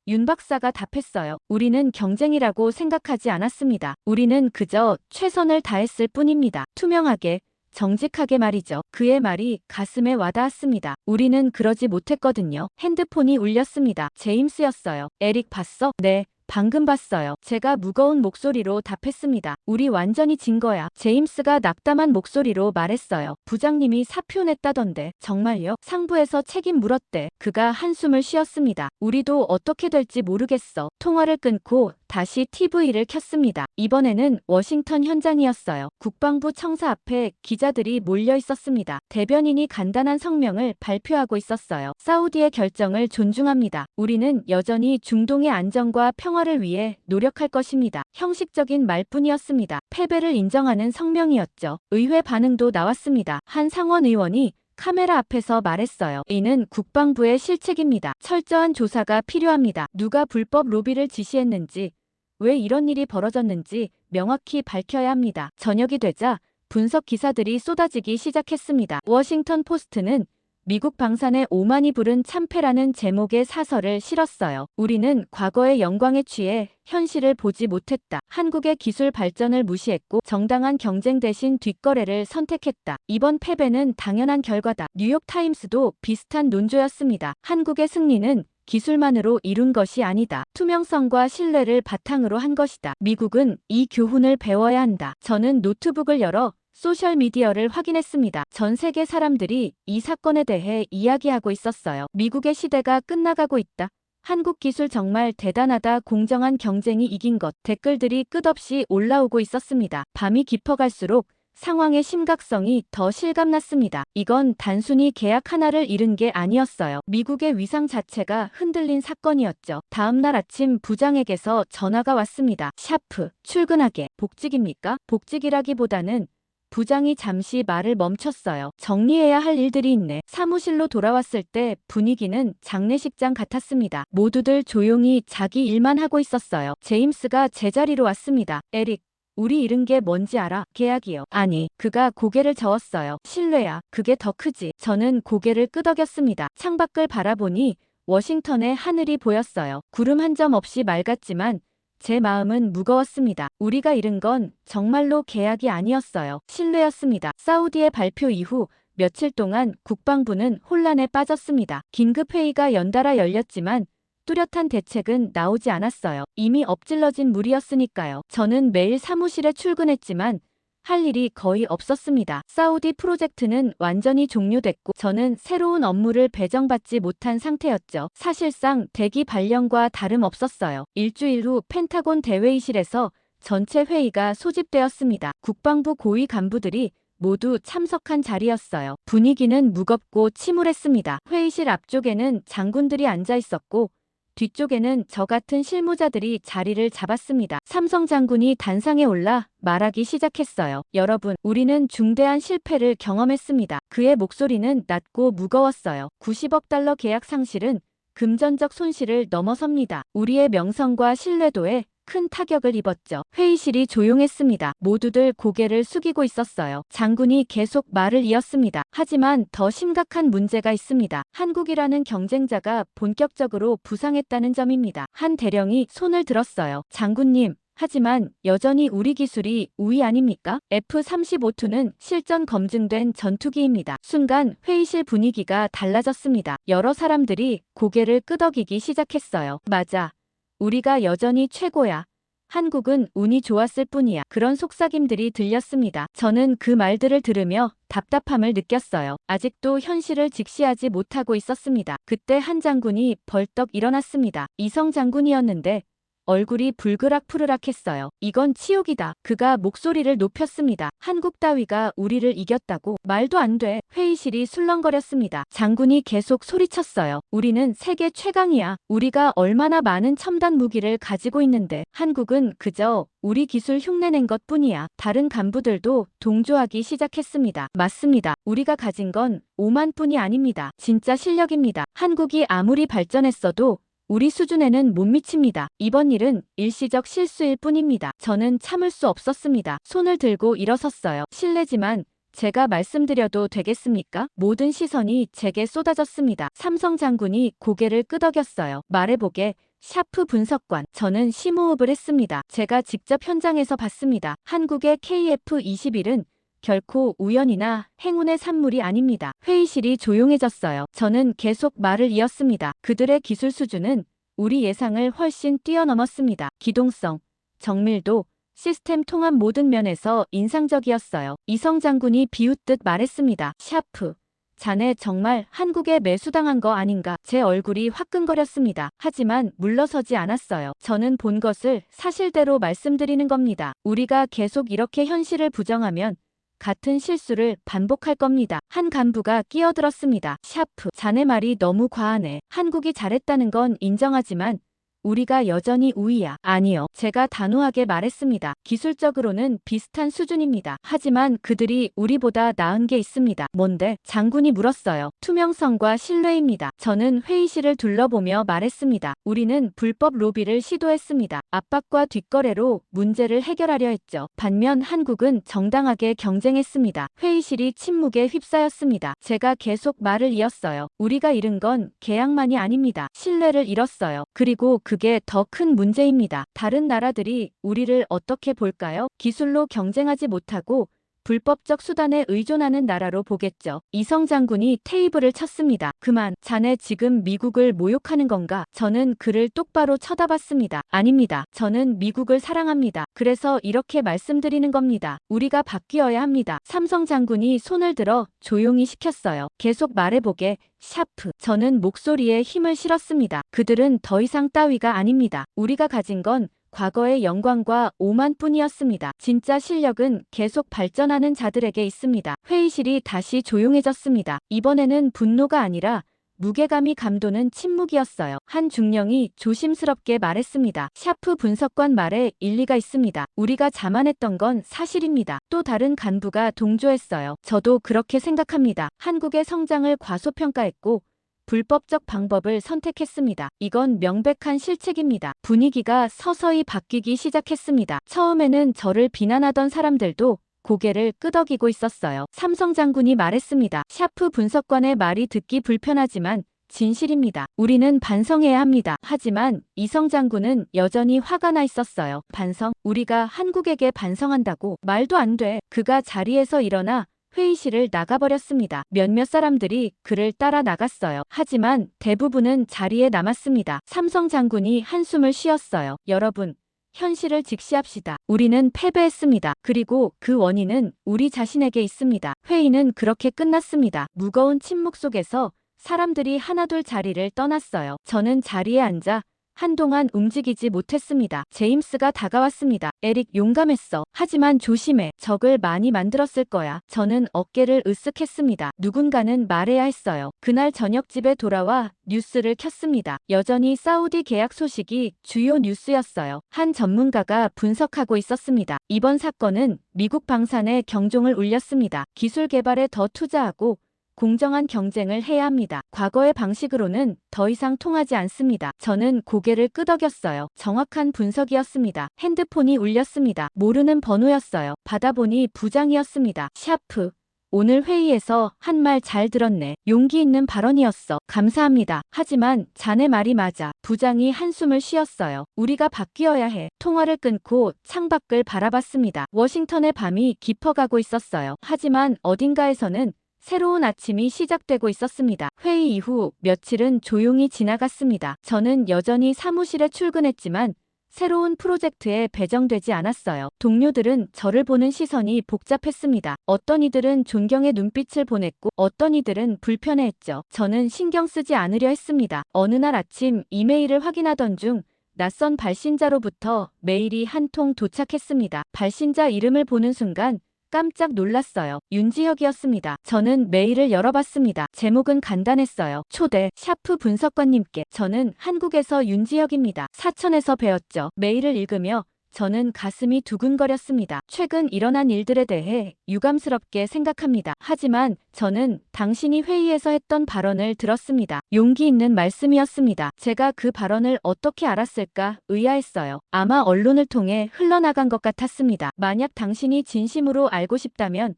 윤 박사가 답했어요. 우리는 경쟁이라고 생각하지 않았습니다. 우리는 그저 최선을 다했을 뿐입니다. 투명하게, 정직하게 말이죠. 그의 말이 가슴에 와닿았습니다. 우리는 그러지 못했거든요. 핸드폰이 울렸습니다. 제임스였어요. 에릭 봤어? 네. 방금 봤어요. 제가 무거운 목소리로 답했습니다. 우리 완전히 진 거야. 제임스가 낙담한 목소리로 말했어요. 부장님이 사표 냈다던데. 정말요? 상부에서 책임 물었대. 그가 한숨을 쉬었습니다. 우리도 어떻게 될지 모르겠어. 통화를 끊고 다시 TV를 켰습니다. 이번에는 워싱턴 현장이었어요. 국방부 청사 앞에 기자들이 몰려 있었습니다. 대변인이 간단한 성명을 발표하고 있었어요. 사우디의 결정을 존중합니다. 우리는 여전히 중동의 안정과 평화를 위해 노력할 것입니다. 형식적인 말뿐이었습니다. 패배를 인정하는 성명이었죠. 의회 반응도 나왔습니다. 한 상원 의원이 카메라 앞에서 말했어요. 이는 국방부의 실책입니다. 철저한 조사가 필요합니다. 누가 불법 로비를 지시했는지, 왜 이런 일이 벌어졌는지 명확히 밝혀야 합니다. 저녁이 되자 분석 기사들이 쏟아지기 시작했습니다. 워싱턴 포스트는 미국 방산의 오만이 부른 참패라는 제목의 사설을 실었어요. 우리는 과거의 영광에 취해 현실을 보지 못했다. 한국의 기술 발전을 무시했고 정당한 경쟁 대신 뒷거래를 선택했다. 이번 패배는 당연한 결과다. 뉴욕타임스도 비슷한 논조였습니다. 한국의 승리는 기술만으로 이룬 것이 아니다. 투명성과 신뢰를 바탕으로 한 것이다. 미국은 이 교훈을 배워야 한다. 저는 노트북을 열어 소셜미디어를 확인했습니다. 전 세계 사람들이 이 사건에 대해 이야기하고 있었어요. 미국의 시대가 끝나가고 있다. 한국 기술 정말 대단하다. 공정한 경쟁이 이긴 것. 댓글들이 끝없이 올라오고 있었습니다. 밤이 깊어갈수록 상황의 심각성이 더 실감났습니다. 이건 단순히 계약 하나를 잃은 게 아니었어요. 미국의 위상 자체가 흔들린 사건이었죠. 다음 날 아침 부장에게서 전화가 왔습니다. 샤프, 출근하게. 복직입니까? 복직이라기보다는 부장이 잠시 말을 멈췄어요. 정리해야 할 일들이 있네. 사무실로 돌아왔을 때 분위기는 장례식장 같았습니다. 모두들 조용히 자기 일만 하고 있었어요. 제임스가 제자리로 왔습니다. 에릭, 우리 잃은 게 뭔지 알아? 계약이요. 아니, 그가 고개를 저었어요. 신뢰야. 그게 더 크지. 저는 고개를 끄덕였습니다. 창밖을 바라보니 워싱턴의 하늘이 보였어요. 구름 한 점 없이 맑았지만 제 마음은 무거웠습니다. 우리가 잃은 건 정말로 계약이 아니었어요. 신뢰였습니다. 사우디의 발표 이후 며칠 동안 국방부는 혼란에 빠졌습니다. 긴급회의가 연달아 열렸지만 뚜렷한 대책은 나오지 않았어요. 이미 엎질러진 물이었으니까요. 저는 매일 사무실에 출근했지만 할 일이 거의 없었습니다. 사우디 프로젝트는 완전히 종료됐고 저는 새로운 업무를 배정받지 못한 상태였죠. 사실상 대기 발령과 다름없었어요. 일주일 후 펜타곤 대회의실에서 전체 회의가 소집되었습니다. 국방부 고위 간부들이 모두 참석한 자리였어요. 분위기는 무겁고 침울했습니다. 회의실 앞쪽에는 장군들이 앉아 있었고 뒤쪽에는 저 같은 실무자들이 자리를 잡았습니다. 삼성 장군이 단상에 올라 말하기 시작했어요. 여러분, 우리는 중대한 실패를 경험했습니다. 그의 목소리는 낮고 무거웠어요. 90억 달러 계약 상실은 금전적 손실을 넘어섭니다. 우리의 명성과 신뢰도에 큰 타격을 입었죠. 회의실이 조용했습니다. 모두들 고개를 숙이고 있었어요. 장군이 계속 말을 이었습니다. 하지만 더 심각한 문제가 있습니다. 한국이라는 경쟁자가 본격적으로 부상했다는 점입니다. 한 대령이 손을 들었어요. 장군님, 하지만 여전히 우리 기술이 우위 아닙니까? F-35-2는 실전 검증된 전투기입니다. 순간 회의실 분위기가 달라졌습니다. 여러 사람들이 고개를 끄덕이기 시작했어요. 맞아. 우리가 여전히 최고야. 한국은 운이 좋았을 뿐이야. 그런 속삭임들이 들렸습니다. 저는 그 말들을 들으며 답답함을 느꼈어요. 아직도 현실을 직시하지 못하고 있었습니다. 그때 한 장군이 벌떡 일어났습니다. 이성 장군이었는데 얼굴이 불그락푸르락했어요. 이건 치욕이다. 그가 목소리를 높였습니다. 한국 따위가 우리를 이겼다고? 말도 안 돼. 회의실이 술렁거렸습니다. 장군이 계속 소리쳤어요. 우리는 세계 최강이야. 우리가 얼마나 많은 첨단 무기를 가지고 있는데 한국은 그저 우리 기술 흉내낸 것뿐이야. 다른 간부들도 동조하기 시작했습니다. 맞습니다. 우리가 가진 건 오만뿐이 아닙니다. 진짜 실력입니다. 한국이 아무리 발전했어도 우리 수준에는 못 미칩니다. 이번 일은 일시적 실수일 뿐입니다. 저는 참을 수 없었습니다. 손을 들고 일어섰어요. 실례지만 제가 말씀드려도 되겠습니까? 모든 시선이 제게 쏟아졌습니다. 삼성 장군이 고개를 끄덕였어요. 말해보게. 샤프 분석관. 저는 심호흡을 했습니다. 제가 직접 현장에서 봤습니다. 한국의 KF-21은 결코 우연이나 행운의 산물이 아닙니다. 회의실이 조용해졌어요. 저는 계속 말을 이었습니다. 그들의 기술 수준은 우리 예상을 훨씬 뛰어넘었습니다. 기동성, 정밀도, 시스템 통합 모든 면에서 인상적이었어요. 이성 장군이 비웃듯 말했습니다. 샤프, 자네 정말 한국에 매수당한 거 아닌가? 제 얼굴이 화끈거렸습니다. 하지만 물러서지 않았어요. 저는 본 것을 사실대로 말씀드리는 겁니다. 우리가 계속 이렇게 현실을 부정하면 같은 실수를 반복할 겁니다. 한 간부가 끼어들었습니다. 샤프, 자네 말이 너무 과하네. 한국이 잘했다는 건 인정하지만 우리가 여전히 우위야. 아니요. 제가 단호하게 말했습니다. 기술적으로는 비슷한 수준입니다. 하지만 그들이 우리보다 나은 게 있습니다. 뭔데? 장군이 물었어요. 투명성과 신뢰입니다. 저는 회의실을 둘러보며 말했습니다. 우리는 불법 로비를 시도했습니다. 압박과 뒷거래로 문제를 해결하려 했죠. 반면 한국은 정당하게 경쟁했습니다. 회의실이 침묵에 휩싸였습니다. 제가 계속 말을 이었어요. 우리가 잃은 건 계약만이 아닙니다. 신뢰를 잃었어요. 그리고 그게 더 큰 문제입니다. 다른 나라들이 우리를 어떻게 볼까요? 기술로 경쟁하지 못하고 불법적 수단에 의존하는 나라로 보겠죠. 이성 장군이 테이블을 쳤습니다. 그만, 자네 지금 미국을 모욕하는 건가? 저는 그를 똑바로 쳐다봤습니다. 아닙니다. 저는 미국을 사랑합니다. 그래서 이렇게 말씀드리는 겁니다. 우리가 바뀌어야 합니다. 삼성 장군이 손을 들어 조용히 시켰어요. 계속 말해보게. 샤프. 저는 목소리에 힘을 실었습니다. 그들은 더 이상 따위가 아닙니다. 우리가 가진 건 과거의 영광과 오만뿐이었습니다. 진짜 실력은 계속 발전하는 자들에게 있습니다. 회의실이 다시 조용해졌습니다. 이번에는 분노가 아니라 무게감이 감도는 침묵이었어요. 한 중령이 조심스럽게 말했습니다. 샤프 분석관 말에 일리가 있습니다. 우리가 자만했던 건 사실입니다. 또 다른 간부가 동조했어요. 저도 그렇게 생각합니다. 한국의 성장을 과소평가했고 불법적 방법을 선택했습니다. 이건 명백한 실책입니다. 분위기가 서서히 바뀌기 시작했습니다. 처음에는 저를 비난하던 사람들도 고개를 끄덕이고 있었어요. 삼성 장군이 말했습니다. 샤프 분석관의 말이 듣기 불편하지만 진실입니다. 우리는 반성해야 합니다. 하지만 이성 장군은 여전히 화가 나 있었어요. 반성? 우리가 한국에게 반성한다고? 말도 안 돼. 그가 자리에서 일어나 회의실을 나가버렸습니다. 몇몇 사람들이 그를 따라 나갔어요. 하지만 대부분은 자리에 남았습니다. 삼성 장군이 한숨을 쉬었어요. 여러분, 현실을 직시합시다. 우리는 패배했습니다. 그리고 그 원인은 우리 자신에게 있습니다. 회의는 그렇게 끝났습니다. 무거운 침묵 속에서 사람들이 하나둘 자리를 떠났어요. 저는 자리에 앉아 한동안 움직이지 못했습니다. 제임스가 다가왔습니다. 에릭, 용감했어. 하지만 조심해. 적을 많이 만들었을 거야. 저는 어깨를 으쓱했습니다. 누군가는 말해야 했어요. 그날 저녁 집에 돌아와 뉴스를 켰습니다. 여전히 사우디 계약 소식이 주요 뉴스였어요. 한 전문가가 분석하고 있었습니다. 이번 사건은 미국 방산에 경종을 울렸습니다. 기술 개발에 더 투자하고 공정한 경쟁을 해야 합니다. 과거의 방식으로는 더 이상 통하지 않습니다. 저는 고개를 끄덕였어요. 정확한 분석이었습니다. 핸드폰이 울렸습니다. 모르는 번호였어요. 받아보니 부장이었습니다. 샤프. 오늘 회의에서 한 말 잘 들었네. 용기 있는 발언이었어. 감사합니다. 하지만 자네 말이 맞아. 부장이 한숨을 쉬었어요. 우리가 바뀌어야 해. 통화를 끊고 창밖을 바라봤습니다. 워싱턴의 밤이 깊어가고 있었어요. 하지만 어딘가에서는 새로운 아침이 시작되고 있었습니다. 회의 이후 며칠은 조용히 지나갔습니다. 저는 여전히 사무실에 출근했지만 새로운 프로젝트에 배정되지 않았어요. 동료들은 저를 보는 시선이 복잡했습니다. 어떤 이들은 존경의 눈빛을 보냈고 어떤 이들은 불편해했죠. 저는 신경 쓰지 않으려 했습니다. 어느 날 아침 이메일을 확인하던 중 낯선 발신자로부터 메일이 한 통 도착했습니다. 발신자 이름을 보는 순간 깜짝 놀랐어요. 윤지혁이었습니다. 저는 메일을 열어봤습니다. 제목은 간단했어요. 초대, 샤프 분석관님께. 저는 한국에서 윤지혁입니다. 사천에서 배웠죠. 메일을 읽으며 저는 가슴이 두근거렸습니다. 최근 일어난 일들에 대해 유감스럽게 생각합니다. 하지만 저는 당신이 회의에서 했던 발언을 들었습니다. 용기 있는 말씀이었습니다. 제가 그 발언을 어떻게 알았을까 의아했어요. 아마 언론을 통해 흘러나간 것 같았습니다. 만약 당신이 진심으로 알고 싶다면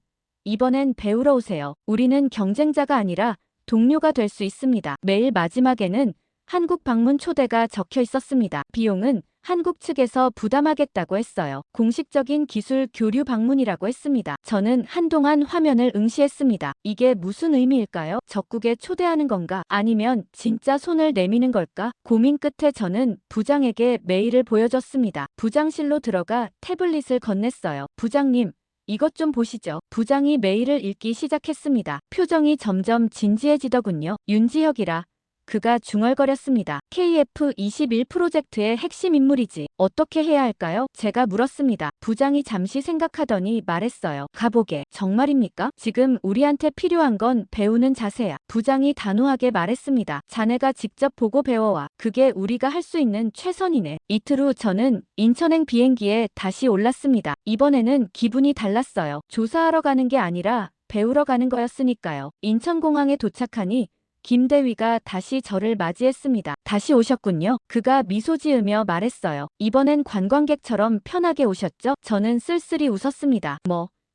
이번엔 배우러 오세요. 우리는 경쟁자가 아니라 동료가 될 수 있습니다. 메일 마지막에는 한국 방문 초대가 적혀 있었습니다. 비용은 한국 측에서 부담하겠다고 했어요. 공식적인 기술 교류 방문이라고 했습니다. 저는 한동안 화면을 응시했습니다. 이게 무슨 의미일까요? 적국에 초대하는 건가? 아니면 진짜 손을 내미는 걸까? 고민 끝에 저는 부장에게 메일을 보여줬습니다. 부장실로 들어가 태블릿을 건넸어요. 부장님, 이것 좀 보시죠. 부장이 메일을 읽기 시작했습니다. 표정이 점점 진지해지더군요. 윤지혁이라. 그가 중얼거렸습니다. KF-21 프로젝트의 핵심 인물이지. 어떻게 해야 할까요? 제가 물었습니다. 부장이 잠시 생각하더니 말했어요. 가보게. 정말입니까? 지금 우리한테 필요한 건 배우는 자세야. 부장이 단호하게 말했습니다. 자네가 직접 보고 배워와. 그게 우리가 할 수 있는 최선이네. 이틀 후 저는 인천행 비행기에 다시 올랐습니다. 이번에는 기분이 달랐어요. 조사하러 가는 게 아니라 배우러 가는 거였으니까요. 인천공항에 도착하니 김대위가 다시 저를 맞이했습니다. 다시 오셨군요. 그가 미소 지으며 말했어요. 이번엔 관광객처럼 편하게 오셨죠? 저는 쓸쓸히 웃었습니다.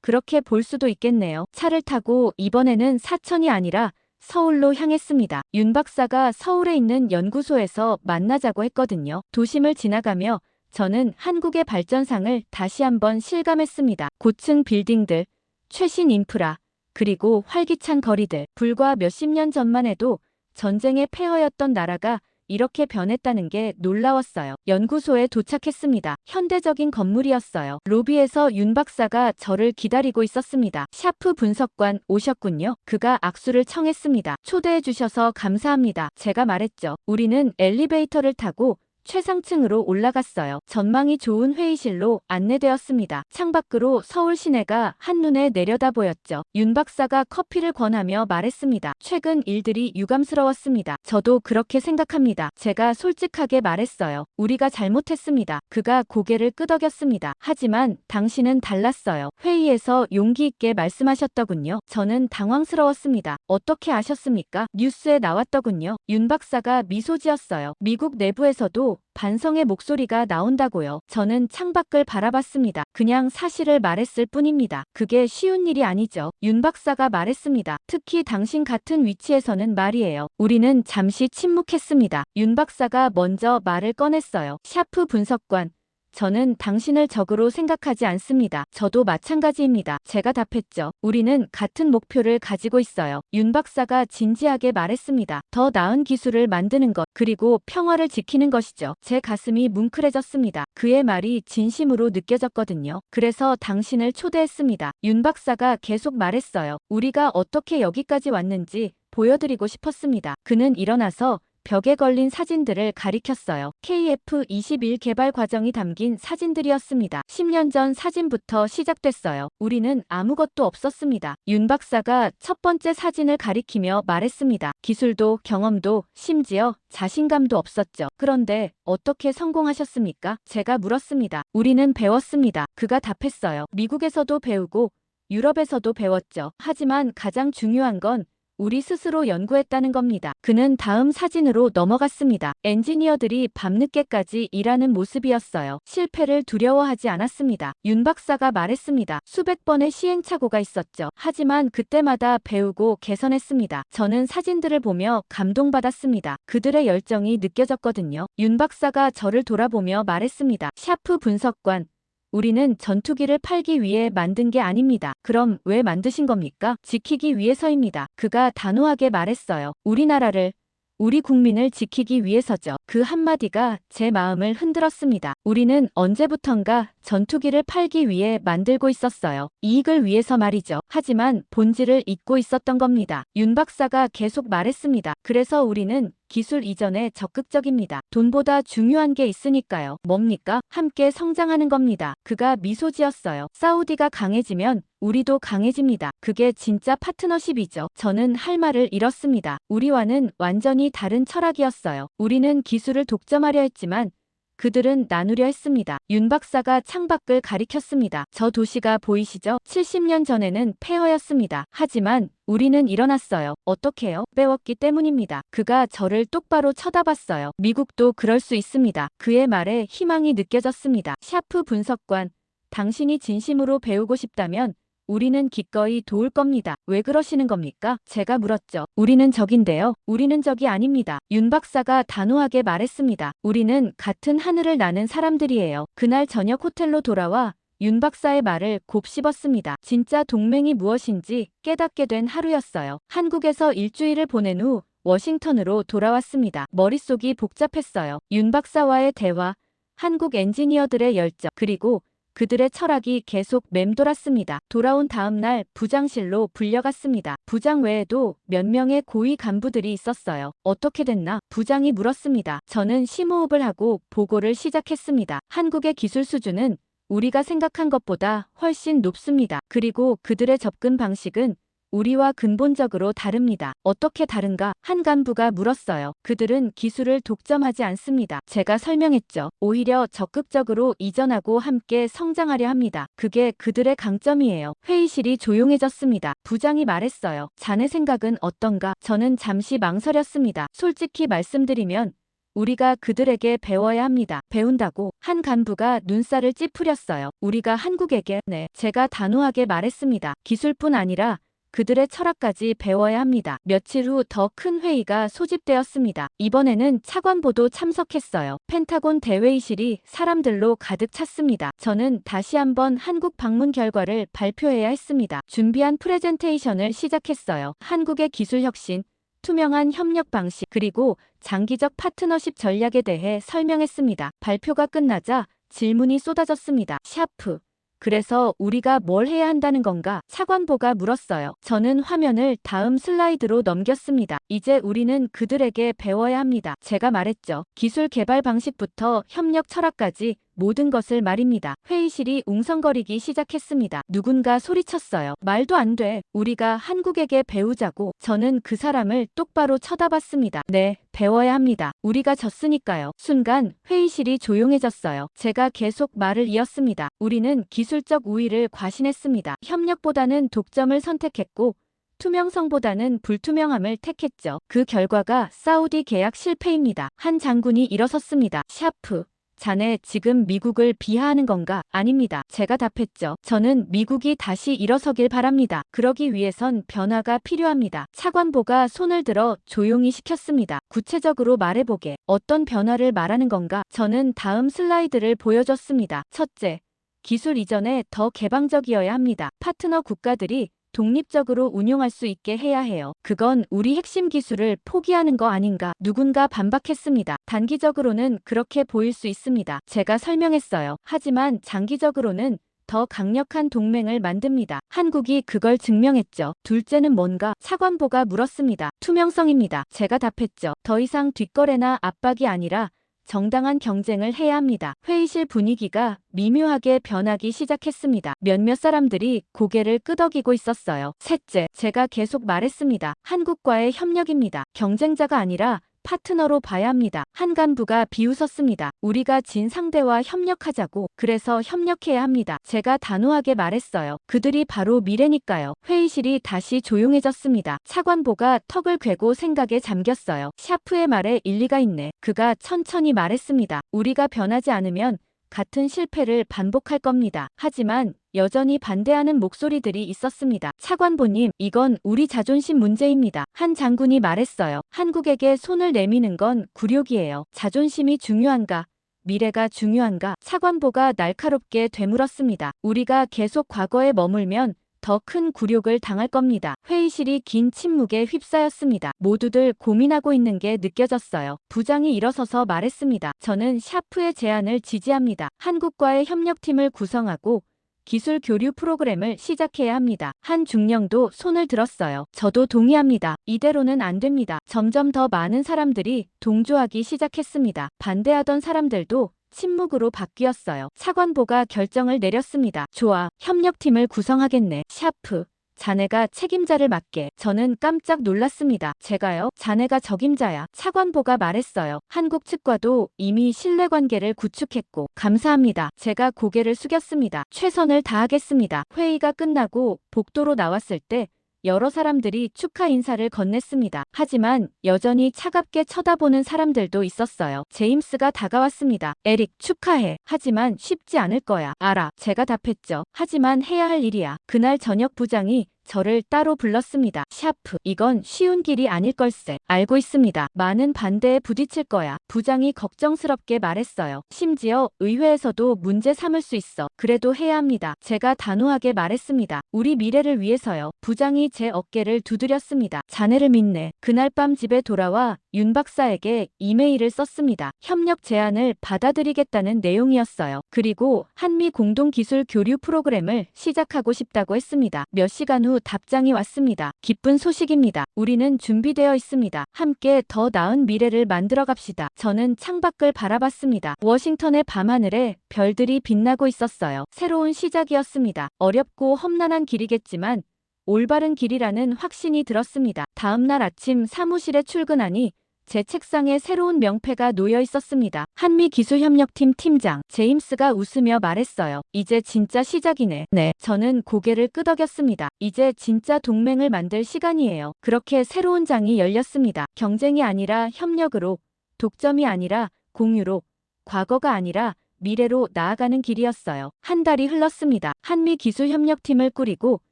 그렇게 볼 수도 있겠네요. 차를 타고 이번에는 사천이 아니라 서울로 향했습니다. 윤 박사가 서울에 있는 연구소에서 만나자고 했거든요. 도심을 지나가며 저는 한국의 발전상을 다시 한번 실감했습니다. 고층 빌딩들, 최신 인프라, 그리고 활기찬 거리들. 불과 몇십 년 전만 해도 전쟁의 폐허였던 나라가 이렇게 변했다는 게 놀라웠어요. 연구소에 도착했습니다. 현대적인 건물이었어요. 로비에서 윤 박사가 저를 기다리고 있었습니다. 샤프 분석관 오셨군요. 그가 악수를 청했습니다. 초대해 주셔서 감사합니다. 제가 말했죠. 우리는 엘리베이터를 타고 최상층으로 올라갔어요. 전망이 좋은 회의실로 안내되었습니다. 창밖으로 서울 시내가 한눈에 내려다 보였죠. 윤 박사가 커피를 권하며 말했습니다. 최근 일들이 유감스러웠습니다. 저도 그렇게 생각합니다. 제가 솔직하게 말했어요. 우리가 잘못했습니다. 그가 고개를 끄덕였습니다. 하지만 당신은 달랐어요. 회의에서 용기 있게 말씀하셨더군요. 저는 당황스러웠습니다. 어떻게 아셨습니까? 뉴스에 나왔더군요. 윤 박사가 미소 지었어요. 미국 내부에서도 반성의 목소리가 나온다고요. 저는 창밖을 바라봤습니다. 그냥 사실을 말했을 뿐입니다. 그게 쉬운 일이 아니죠. 윤 박사가 말했습니다. 특히 당신 같은 위치에서는 말이에요. 우리는 잠시 침묵했습니다. 윤 박사가 먼저 말을 꺼냈어요. 샤프 분석관. 저는 당신을 적으로 생각하지 않습니다. 저도 마찬가지입니다. 제가 답했죠. 우리는 같은 목표를 가지고 있어요. 윤 박사가 진지하게 말했습니다. 더 나은 기술을 만드는 것, 그리고 평화를 지키는 것이죠. 제 가슴이 뭉클해졌습니다. 그의 말이 진심으로 느껴졌거든요. 그래서 당신을 초대했습니다. 윤 박사가 계속 말했어요. 우리가 어떻게 여기까지 왔는지 보여드리고 싶었습니다. 그는 일어나서 벽에 걸린 사진들을 가리켰어요. KF-21 개발 과정이 담긴 사진들이었습니다. 10년 전 사진부터 시작됐어요. 우리는 아무것도 없었습니다. 윤 박사가 첫 번째 사진을 가리키며 말했습니다. 기술도 경험도 심지어 자신감도 없었죠. 그런데 어떻게 성공하셨습니까? 제가 물었습니다. 우리는 배웠습니다. 그가 답했어요. 미국에서도 배우고 유럽에서도 배웠죠. 하지만 가장 중요한 건 우리 스스로 연구했다는 겁니다. 그는 다음 사진으로 넘어갔습니다. 엔지니어들이 밤늦게까지 일하는 모습이었어요. 실패를 두려워하지 않았습니다. 윤 박사가 말했습니다. 수백 번의 시행착오가 있었죠. 하지만 그때마다 배우고 개선했습니다. 저는 사진들을 보며 감동받았습니다. 그들의 열정이 느껴졌거든요. 윤 박사가 저를 돌아보며 말했습니다. 샤프 분석관. 우리는 전투기를 팔기 위해 만든 게 아닙니다. 그럼 왜 만드신 겁니까? 지키기 위해서입니다. 그가 단호하게 말했어요. 우리나라를, 우리 국민을 지키기 위해서죠. 그 한마디가 제 마음을 흔들었습니다. 우리는 언제부턴가 전투기를 팔기 위해 만들고 있었어요. 이익을 위해서 말이죠. 하지만 본질을 잊고 있었던 겁니다. 윤 박사가 계속 말했습니다. 그래서 우리는 기술 이전에 적극적입니다. 돈보다 중요한 게 있으니까요. 뭡니까? 함께 성장하는 겁니다. 그가 미소 지었어요. 사우디가 강해지면 우리도 강해집니다. 그게 진짜 파트너십이죠. 저는 할 말을 잃었습니다. 우리와는 완전히 다른 철학이었어요. 우리는 기술을 독점하려 했지만 그들은 나누려 했습니다. 윤 박사가 창밖을 가리켰습니다. 저 도시가 보이시죠? 70년 전에는 폐허였습니다. 하지만 우리는 일어났어요. 어떻게요? 배웠기 때문입니다. 그가 저를 똑바로 쳐다봤어요. 미국도 그럴 수 있습니다. 그의 말에 희망이 느껴졌습니다. 샤프 분석관, 당신이 진심으로 배우고 싶다면 우리는 기꺼이 도울 겁니다. 왜 그러시는 겁니까? 제가 물었죠. 우리는 적인데요. 우리는 적이 아닙니다. 윤 박사가 단호하게 말했습니다. 우리는 같은 하늘을 나는 사람들이에요. 그날 저녁 호텔로 돌아와 윤 박사의 말을 곱씹었습니다. 진짜 동맹이 무엇인지 깨닫게 된 하루였어요. 한국에서 일주일을 보낸 후 워싱턴으로 돌아왔습니다. 머릿속이 복잡했어요. 윤 박사와의 대화, 한국 엔지니어들의 열정, 그리고 그들의 철학이 계속 맴돌았습니다. 돌아온 다음 날 부장실로 불려갔습니다. 부장 외에도 몇 명의 고위 간부들이 있었어요. 어떻게 됐나? 부장이 물었습니다. 저는 심호흡을 하고 보고를 시작했습니다. 한국의 기술 수준은 우리가 생각한 것보다 훨씬 높습니다. 그리고 그들의 접근 방식은 우리와 근본적으로 다릅니다. 어떻게 다른가? 한 간부가 물었어요. 그들은 기술을 독점하지 않습니다. 제가 설명했죠. 오히려 적극적으로 이전하고 함께 성장하려 합니다. 그게 그들의 강점이에요. 회의실이 조용해졌습니다. 부장이 말했어요. 자네 생각은 어떤가? 저는 잠시 망설였습니다. 솔직히 말씀드리면 우리가 그들에게 배워야 합니다. 배운다고? 한 간부가 눈살을 찌푸렸어요. 우리가 한국에게, 네, 제가 단호하게 말했습니다. 기술뿐 아니라 그들의 철학까지 배워야 합니다. 며칠 후 더 큰 회의가 소집되었습니다. 이번에는 차관보도 참석했어요. 펜타곤 대회의실이 사람들로 가득 찼습니다. 저는 다시 한번 한국 방문 결과를 발표해야 했습니다. 준비한 프레젠테이션을 시작했어요. 한국의 기술 혁신, 투명한 협력 방식, 그리고 장기적 파트너십 전략에 대해 설명했습니다. 발표가 끝나자 질문이 쏟아졌습니다. 샤프. 그래서 우리가 뭘 해야 한다는 건가? 차관보가 물었어요. 저는 화면을 다음 슬라이드로 넘겼습니다. 이제 우리는 그들에게 배워야 합니다. 제가 말했죠. 기술 개발 방식부터 협력 철학까지 모든 것을 말입니다. 회의실이 웅성거리기 시작했습니다. 누군가 소리쳤어요. 말도 안 돼. 우리가 한국에게 배우자고. 저는 그 사람을 똑바로 쳐다봤습니다. 네, 배워야 합니다. 우리가 졌으니까요. 순간 회의실이 조용해졌어요. 제가 계속 말을 이었습니다. 우리는 기술적 우위를 과신했습니다. 협력보다는 독점을 선택했고 투명성보다는 불투명함을 택했죠. 그 결과가 사우디 계약 실패입니다. 한 장군이 일어섰습니다. 샤프. 자네 지금 미국을 비하하는 건가? 아닙니다. 제가 답했죠. 저는 미국이 다시 일어서길 바랍니다. 그러기 위해선 변화가 필요합니다. 차관보가 손을 들어 조용히 시켰습니다. 구체적으로 말해보게. 어떤 변화를 말하는 건가? 저는 다음 슬라이드를 보여줬습니다. 첫째, 기술 이전에 더 개방적이어야 합니다. 파트너 국가들이 독립적으로 운용할 수 있게 해야 해요. 그건 우리 핵심 기술을 포기하는 거 아닌가? 누군가 반박했습니다. 단기적으로는 그렇게 보일 수 있습니다. 제가 설명했어요. 하지만 장기적으로는 더 강력한 동맹을 만듭니다. 한국이 그걸 증명했죠. 둘째는 뭔가? 차관보가 물었습니다. 투명성입니다. 제가 답했죠. 더 이상 뒷거래나 압박이 아니라 정당한 경쟁을 해야 합니다. 회의실 분위기가 미묘하게 변하기 시작했습니다. 몇몇 사람들이 고개를 끄덕이고 있었어요. 셋째, 제가 계속 말했습니다. 한국과의 협력입니다. 경쟁자가 아니라 파트너로 봐야 합니다. 한 간부가 비웃었습니다. 우리가 진 상대와 협력하자고. 그래서 협력해야 합니다. 제가 단호하게 말했어요. 그들이 바로 미래니까요. 회의실이 다시 조용해졌습니다. 차관보가 턱을 괴고 생각에 잠겼어요. 샤프의 말에 일리가 있네. 그가 천천히 말했습니다. 우리가 변하지 않으면 같은 실패를 반복할 겁니다. 하지만 여전히 반대하는 목소리들이 있었습니다. 차관보님, 이건 우리 자존심 문제입니다. 한 장군이 말했어요. 한국에게 손을 내미는 건 굴욕이에요. 자존심이 중요한가? 미래가 중요한가? 차관보가 날카롭게 되물었습니다. 우리가 계속 과거에 머물면 더 큰 굴욕을 당할 겁니다. 회의실이 긴 침묵에 휩싸였습니다. 모두들 고민하고 있는 게 느껴졌어요. 부장이 일어서서 말했습니다. 저는 샤프의 제안을 지지합니다. 한국과의 협력팀을 구성하고 기술 교류 프로그램을 시작해야 합니다. 한 중령도 손을 들었어요. 저도 동의합니다. 이대로는 안 됩니다. 점점 더 많은 사람들이 동조하기 시작했습니다. 반대하던 사람들도 침묵으로 바뀌었어요. 차관보가 결정을 내렸습니다. 좋아, 협력팀을 구성하겠네. 샤프. 자네가 책임자를 맡게. 저는 깜짝 놀랐습니다. 제가요? 자네가 적임자야. 차관보가 말했어요. 한국 측과도 이미 신뢰관계를 구축했고. 감사합니다. 제가 고개를 숙였습니다. 최선을 다하겠습니다. 회의가 끝나고 복도로 나왔을 때 여러 사람들이 축하 인사를 건넸습니다. 하지만 여전히 차갑게 쳐다보는 사람들도 있었어요. 제임스가 다가왔습니다. 에릭, 축하해. 하지만 쉽지 않을 거야. 알아. 제가 답했죠. 하지만 해야 할 일이야. 그날 저녁 부장이 저를 따로 불렀습니다. 샤프, 이건 쉬운 길이 아닐 걸세. 알고 있습니다. 많은 반대에 부딪힐 거야. 부장이 걱정스럽게 말했어요. 심지어 의회에서도 문제 삼을 수 있어. 그래도 해야 합니다. 제가 단호하게 말했습니다. 우리 미래를 위해서요. 부장이 제 어깨를 두드렸습니다. 자네를 믿네. 그날 밤 집에 돌아와 윤 박사에게 이메일을 썼습니다. 협력 제안을 받아들이겠다는 내용이었어요. 그리고 한미 공동기술 교류 프로그램을 시작하고 싶다고 했습니다. 몇 시간 후 답장이 왔습니다. 기쁜 소식입니다. 우리는 준비되어 있습니다. 함께 더 나은 미래를 만들어 갑시다. 저는 창밖을 바라봤습니다. 워싱턴의 밤하늘에 별들이 빛나고 있었어요. 새로운 시작이었습니다. 어렵고 험난한 길이겠지만 올바른 길이라는 확신이 들었습니다. 다음 날 아침 사무실에 출근하니 제 책상에 새로운 명패가 놓여 있었습니다. 한미기술협력팀 팀장 제임스가 웃으며 말했어요. 이제 진짜 시작이네. 네. 저는 고개를 끄덕였습니다. 이제 진짜 동맹을 만들 시간이에요. 그렇게 새로운 장이 열렸습니다. 경쟁이 아니라 협력으로, 독점이 아니라 공유로, 과거가 아니라 미래로 나아가는 길이었어요. 한 달이 흘렀습니다. 한미기술협력팀을 꾸리고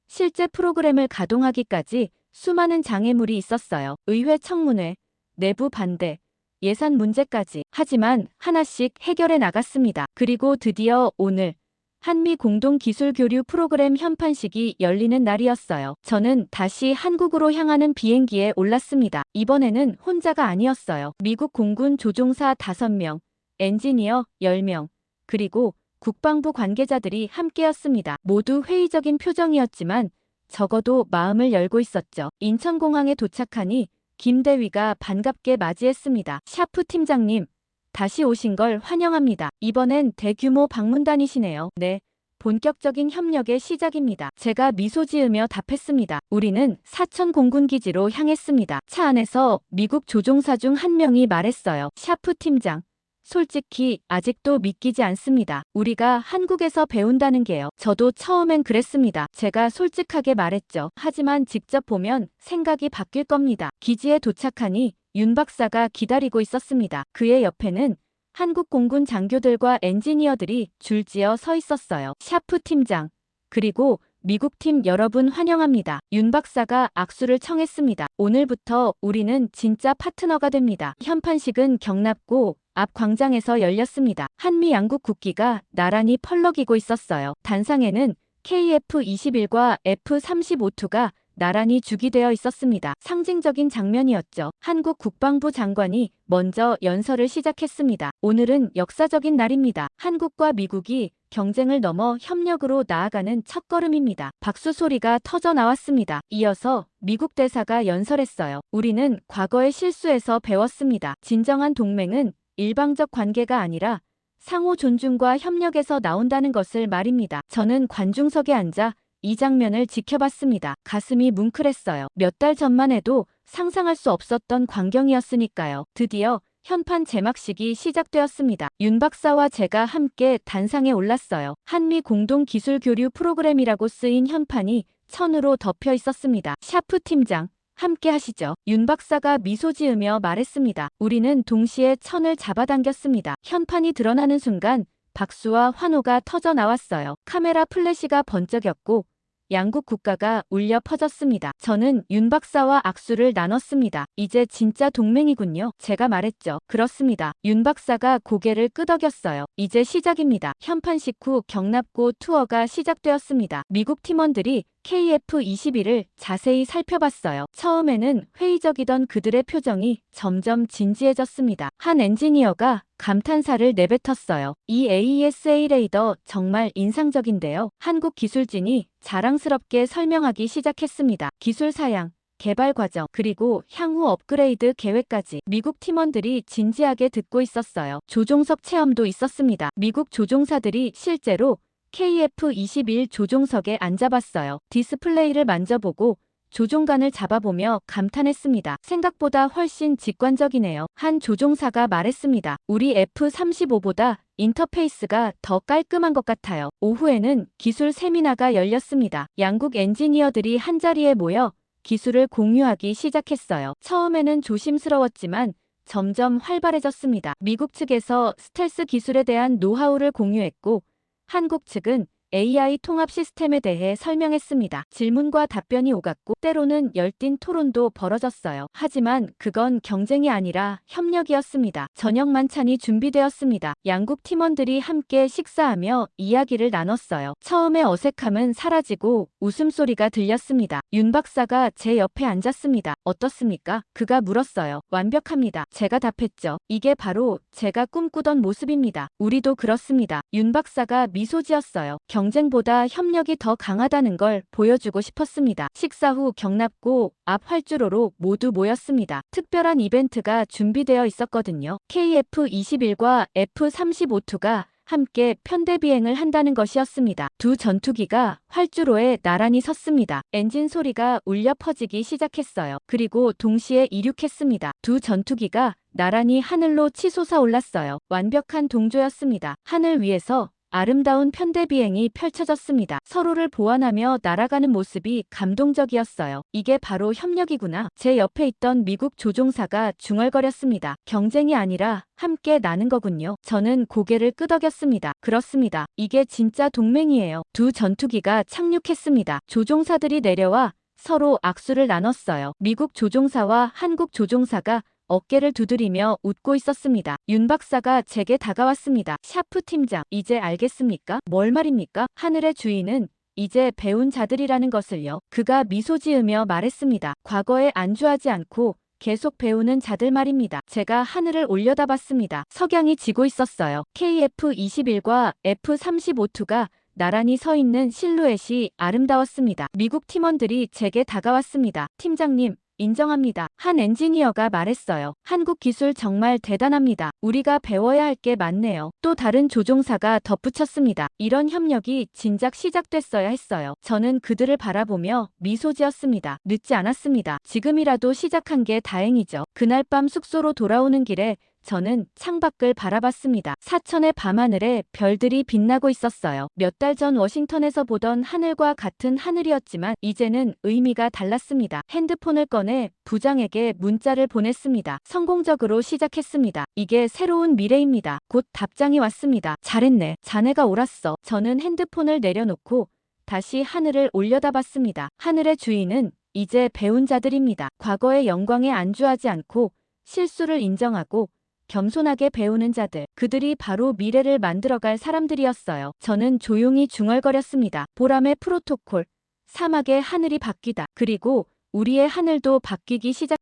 실제 프로그램을 가동하기까지 수많은 장애물이 있었어요. 의회 청문회, 내부 반대, 예산 문제까지. 하지만 하나씩 해결해 나갔습니다. 그리고 드디어 오늘 한미 공동기술교류 프로그램 현판식이 열리는 날이었어요. 저는 다시 한국으로 향하는 비행기에 올랐습니다. 이번에는 혼자가 아니었어요. 미국 공군 조종사 5명, 엔지니어 10명, 그리고 국방부 관계자들이 함께였습니다. 모두 회의적인 표정이었지만 적어도 마음을 열고 있었죠. 인천공항에 도착하니 김 대위가 반갑게 맞이했습니다. 샤프 팀장님, 다시 오신 걸 환영합니다. 이번엔 대규모 방문단이시네요. 네, 본격적인 협력의 시작입니다. 제가 미소 지으며 답했습니다. 우리는 사천 공군기지로 향했습니다. 차 안에서 미국 조종사 중 한 명이 말했어요. 샤프 팀장, 솔직히 아직도 믿기지 않습니다. 우리가 한국에서 배운다는 게요. 저도 처음엔 그랬습니다. 제가 솔직하게 말했죠. 하지만 직접 보면 생각이 바뀔 겁니다. 기지에 도착하니 윤 박사가 기다리고 있었습니다. 그의 옆에는 한국 공군 장교들과 엔지니어들이 줄지어 서 있었어요. 샤프 팀장, 그리고 미국 팀 여러분 환영합니다. 윤 박사가 악수를 청했습니다. 오늘부터 우리는 진짜 파트너가 됩니다. 현판식은 경납고 앞 광장에서 열렸습니다. 한미 양국 국기가 나란히 펄럭이고 있었어요. 단상에는 KF-21과 F-35-2가 나란히 주기되어 있었습니다. 상징적인 장면이었죠. 한국 국방부 장관이 먼저 연설을 시작했습니다. 오늘은 역사적인 날입니다. 한국과 미국이 경쟁을 넘어 협력으로 나아가는 첫걸음입니다. 박수 소리가 터져 나왔습니다. 이어서 미국 대사가 연설했어요. 우리는 과거의 실수에서 배웠습니다. 진정한 동맹은 일방적 관계가 아니라 상호 존중과 협력에서 나온다는 것을 말입니다. 저는 관중석에 앉아 이 장면을 지켜봤습니다. 가슴이 뭉클했어요. 몇 달 전만 해도 상상할 수 없었던 광경이었으니까요. 드디어 현판 제막식이 시작되었습니다. 윤 박사와 제가 함께 단상에 올랐어요. 한미 공동 기술 교류 프로그램이라고 쓰인 현판이 천으로 덮여 있었습니다. 샤프 팀장, 함께 하시죠. 윤 박사가 미소 지으며 말했습니다. 우리는 동시에 천을 잡아당겼습니다. 현판이 드러나는 순간 박수와 환호가 터져 나왔어요. 카메라 플래시가 번쩍였고 양국 국가가 울려 퍼졌습니다. 저는 윤 박사와 악수를 나눴습니다. 이제 진짜 동맹이군요. 제가 말했죠. 그렇습니다. 윤 박사가 고개를 끄덕였어요. 이제 시작입니다. 현판식 후 경납고 투어가 시작되었습니다. 미국 팀원들이 KF-21을 자세히 살펴봤어요. 처음에는 회의적이던 그들의 표정이 점점 진지해졌습니다. 한 엔지니어가 감탄사를 내뱉었어요. 이 AESA 레이더 정말 인상적인데요. 한국 기술진이 자랑스럽게 설명하기 시작했습니다. 기술 사양, 개발 과정, 그리고 향후 업그레이드 계획까지. 미국 팀원들이 진지하게 듣고 있었어요. 조종석 체험도 있었습니다. 미국 조종사들이 실제로 KF-21 조종석에 앉아봤어요. 디스플레이를 만져보고 조종관을 잡아보며 감탄했습니다. 생각보다 훨씬 직관적이네요. 한 조종사가 말했습니다. 우리 F-35보다 인터페이스가 더 깔끔한 것 같아요. 오후에는 기술 세미나가 열렸습니다. 양국 엔지니어들이 한자리에 모여 기술을 공유하기 시작했어요. 처음에는 조심스러웠지만 점점 활발해졌습니다. 미국 측에서 스텔스 기술에 대한 노하우를 공유했고 한국 측은 AI 통합 시스템에 대해 설명했습니다. 질문과 답변이 오갔고 때로는 열띤 토론도 벌어졌어요. 하지만 그건 경쟁이 아니라 협력이었습니다. 저녁 만찬이 준비되었습니다. 양국 팀원들이 함께 식사하며 이야기를 나눴어요. 처음에 어색함은 사라지고 웃음소리가 들렸습니다. 윤 박사가 제 옆에 앉았습니다. 어떻습니까? 그가 물었어요. 완벽합니다. 제가 답했죠. 이게 바로 제가 꿈꾸던 모습입니다. 우리도 그렇습니다. 윤 박사가 미소 지었어요. 경쟁보다 협력이 더 강하다는 걸 보여주고 싶었습니다. 식사 후 경납고 앞 활주로로 모두 모였습니다. 특별한 이벤트가 준비되어 있었거든요. KF-21과 F-35-2가 함께 편대 비행을 한다는 것이었습니다. 두 전투기가 활주로에 나란히 섰습니다. 엔진 소리가 울려 퍼지기 시작했어요. 그리고 동시에 이륙했습니다. 두 전투기가 나란히 하늘로 치솟아 올랐어요. 완벽한 동조였습니다. 하늘 위에서 아름다운 편대 비행이 펼쳐졌습니다. 서로를 보완하며 날아가는 모습이 감동적이었어요. 이게 바로 협력이구나. 제 옆에 있던 미국 조종사가 중얼거렸습니다. 경쟁이 아니라 함께 나는 거군요. 저는 고개를 끄덕였습니다. 그렇습니다. 이게 진짜 동맹이에요. 두 전투기가 착륙했습니다. 조종사들이 내려와 서로 악수를 나눴어요. 미국 조종사와 한국 조종사가 어깨를 두드리며 웃고 있었습니다. 윤 박사가 제게 다가왔습니다. 샤프 팀장, 이제 알겠습니까? 뭘 말입니까? 하늘의 주인은 이제 배운 자들이라는 것을요. 그가 미소 지으며 말했습니다. 과거에 안주하지 않고 계속 배우는 자들 말입니다. 제가 하늘을 올려다봤습니다. 석양이 지고 있었어요. KF-21과 F-35-2가 나란히 서 있는 실루엣이 아름다웠습니다. 미국 팀원들이 제게 다가왔습니다. 팀장님, 인정합니다. 한 엔지니어가 말했어요. 한국 기술 정말 대단합니다. 우리가 배워야 할 게 많네요. 또 다른 조종사가 덧붙였습니다. 이런 협력이 진작 시작됐어야 했어요. 저는 그들을 바라보며 미소 지었습니다. 늦지 않았습니다. 지금이라도 시작한 게 다행이죠. 그날 밤 숙소로 돌아오는 길에 저는 창밖을 바라봤습니다. 사천의 밤하늘에 별들이 빛나고 있었어요. 몇 달 전 워싱턴에서 보던 하늘과 같은 하늘이었지만 이제는 의미가 달랐습니다. 핸드폰을 꺼내 부장에게 문자를 보냈습니다. 성공적으로 시작했습니다. 이게 새로운 미래입니다. 곧 답장이 왔습니다. 잘했네. 자네가 옳았어. 저는 핸드폰을 내려놓고 다시 하늘을 올려다봤습니다. 하늘의 주인은 이제 배운 자들입니다. 과거의 영광에 안주하지 않고 실수를 인정하고 겸손하게 배우는 자들, 그들이 바로 미래를 만들어갈 사람들이었어요. 저는 조용히 중얼거렸습니다. 보람의 프로토콜, 사막의 하늘이 바뀌다. 그리고 우리의 하늘도 바뀌기 시작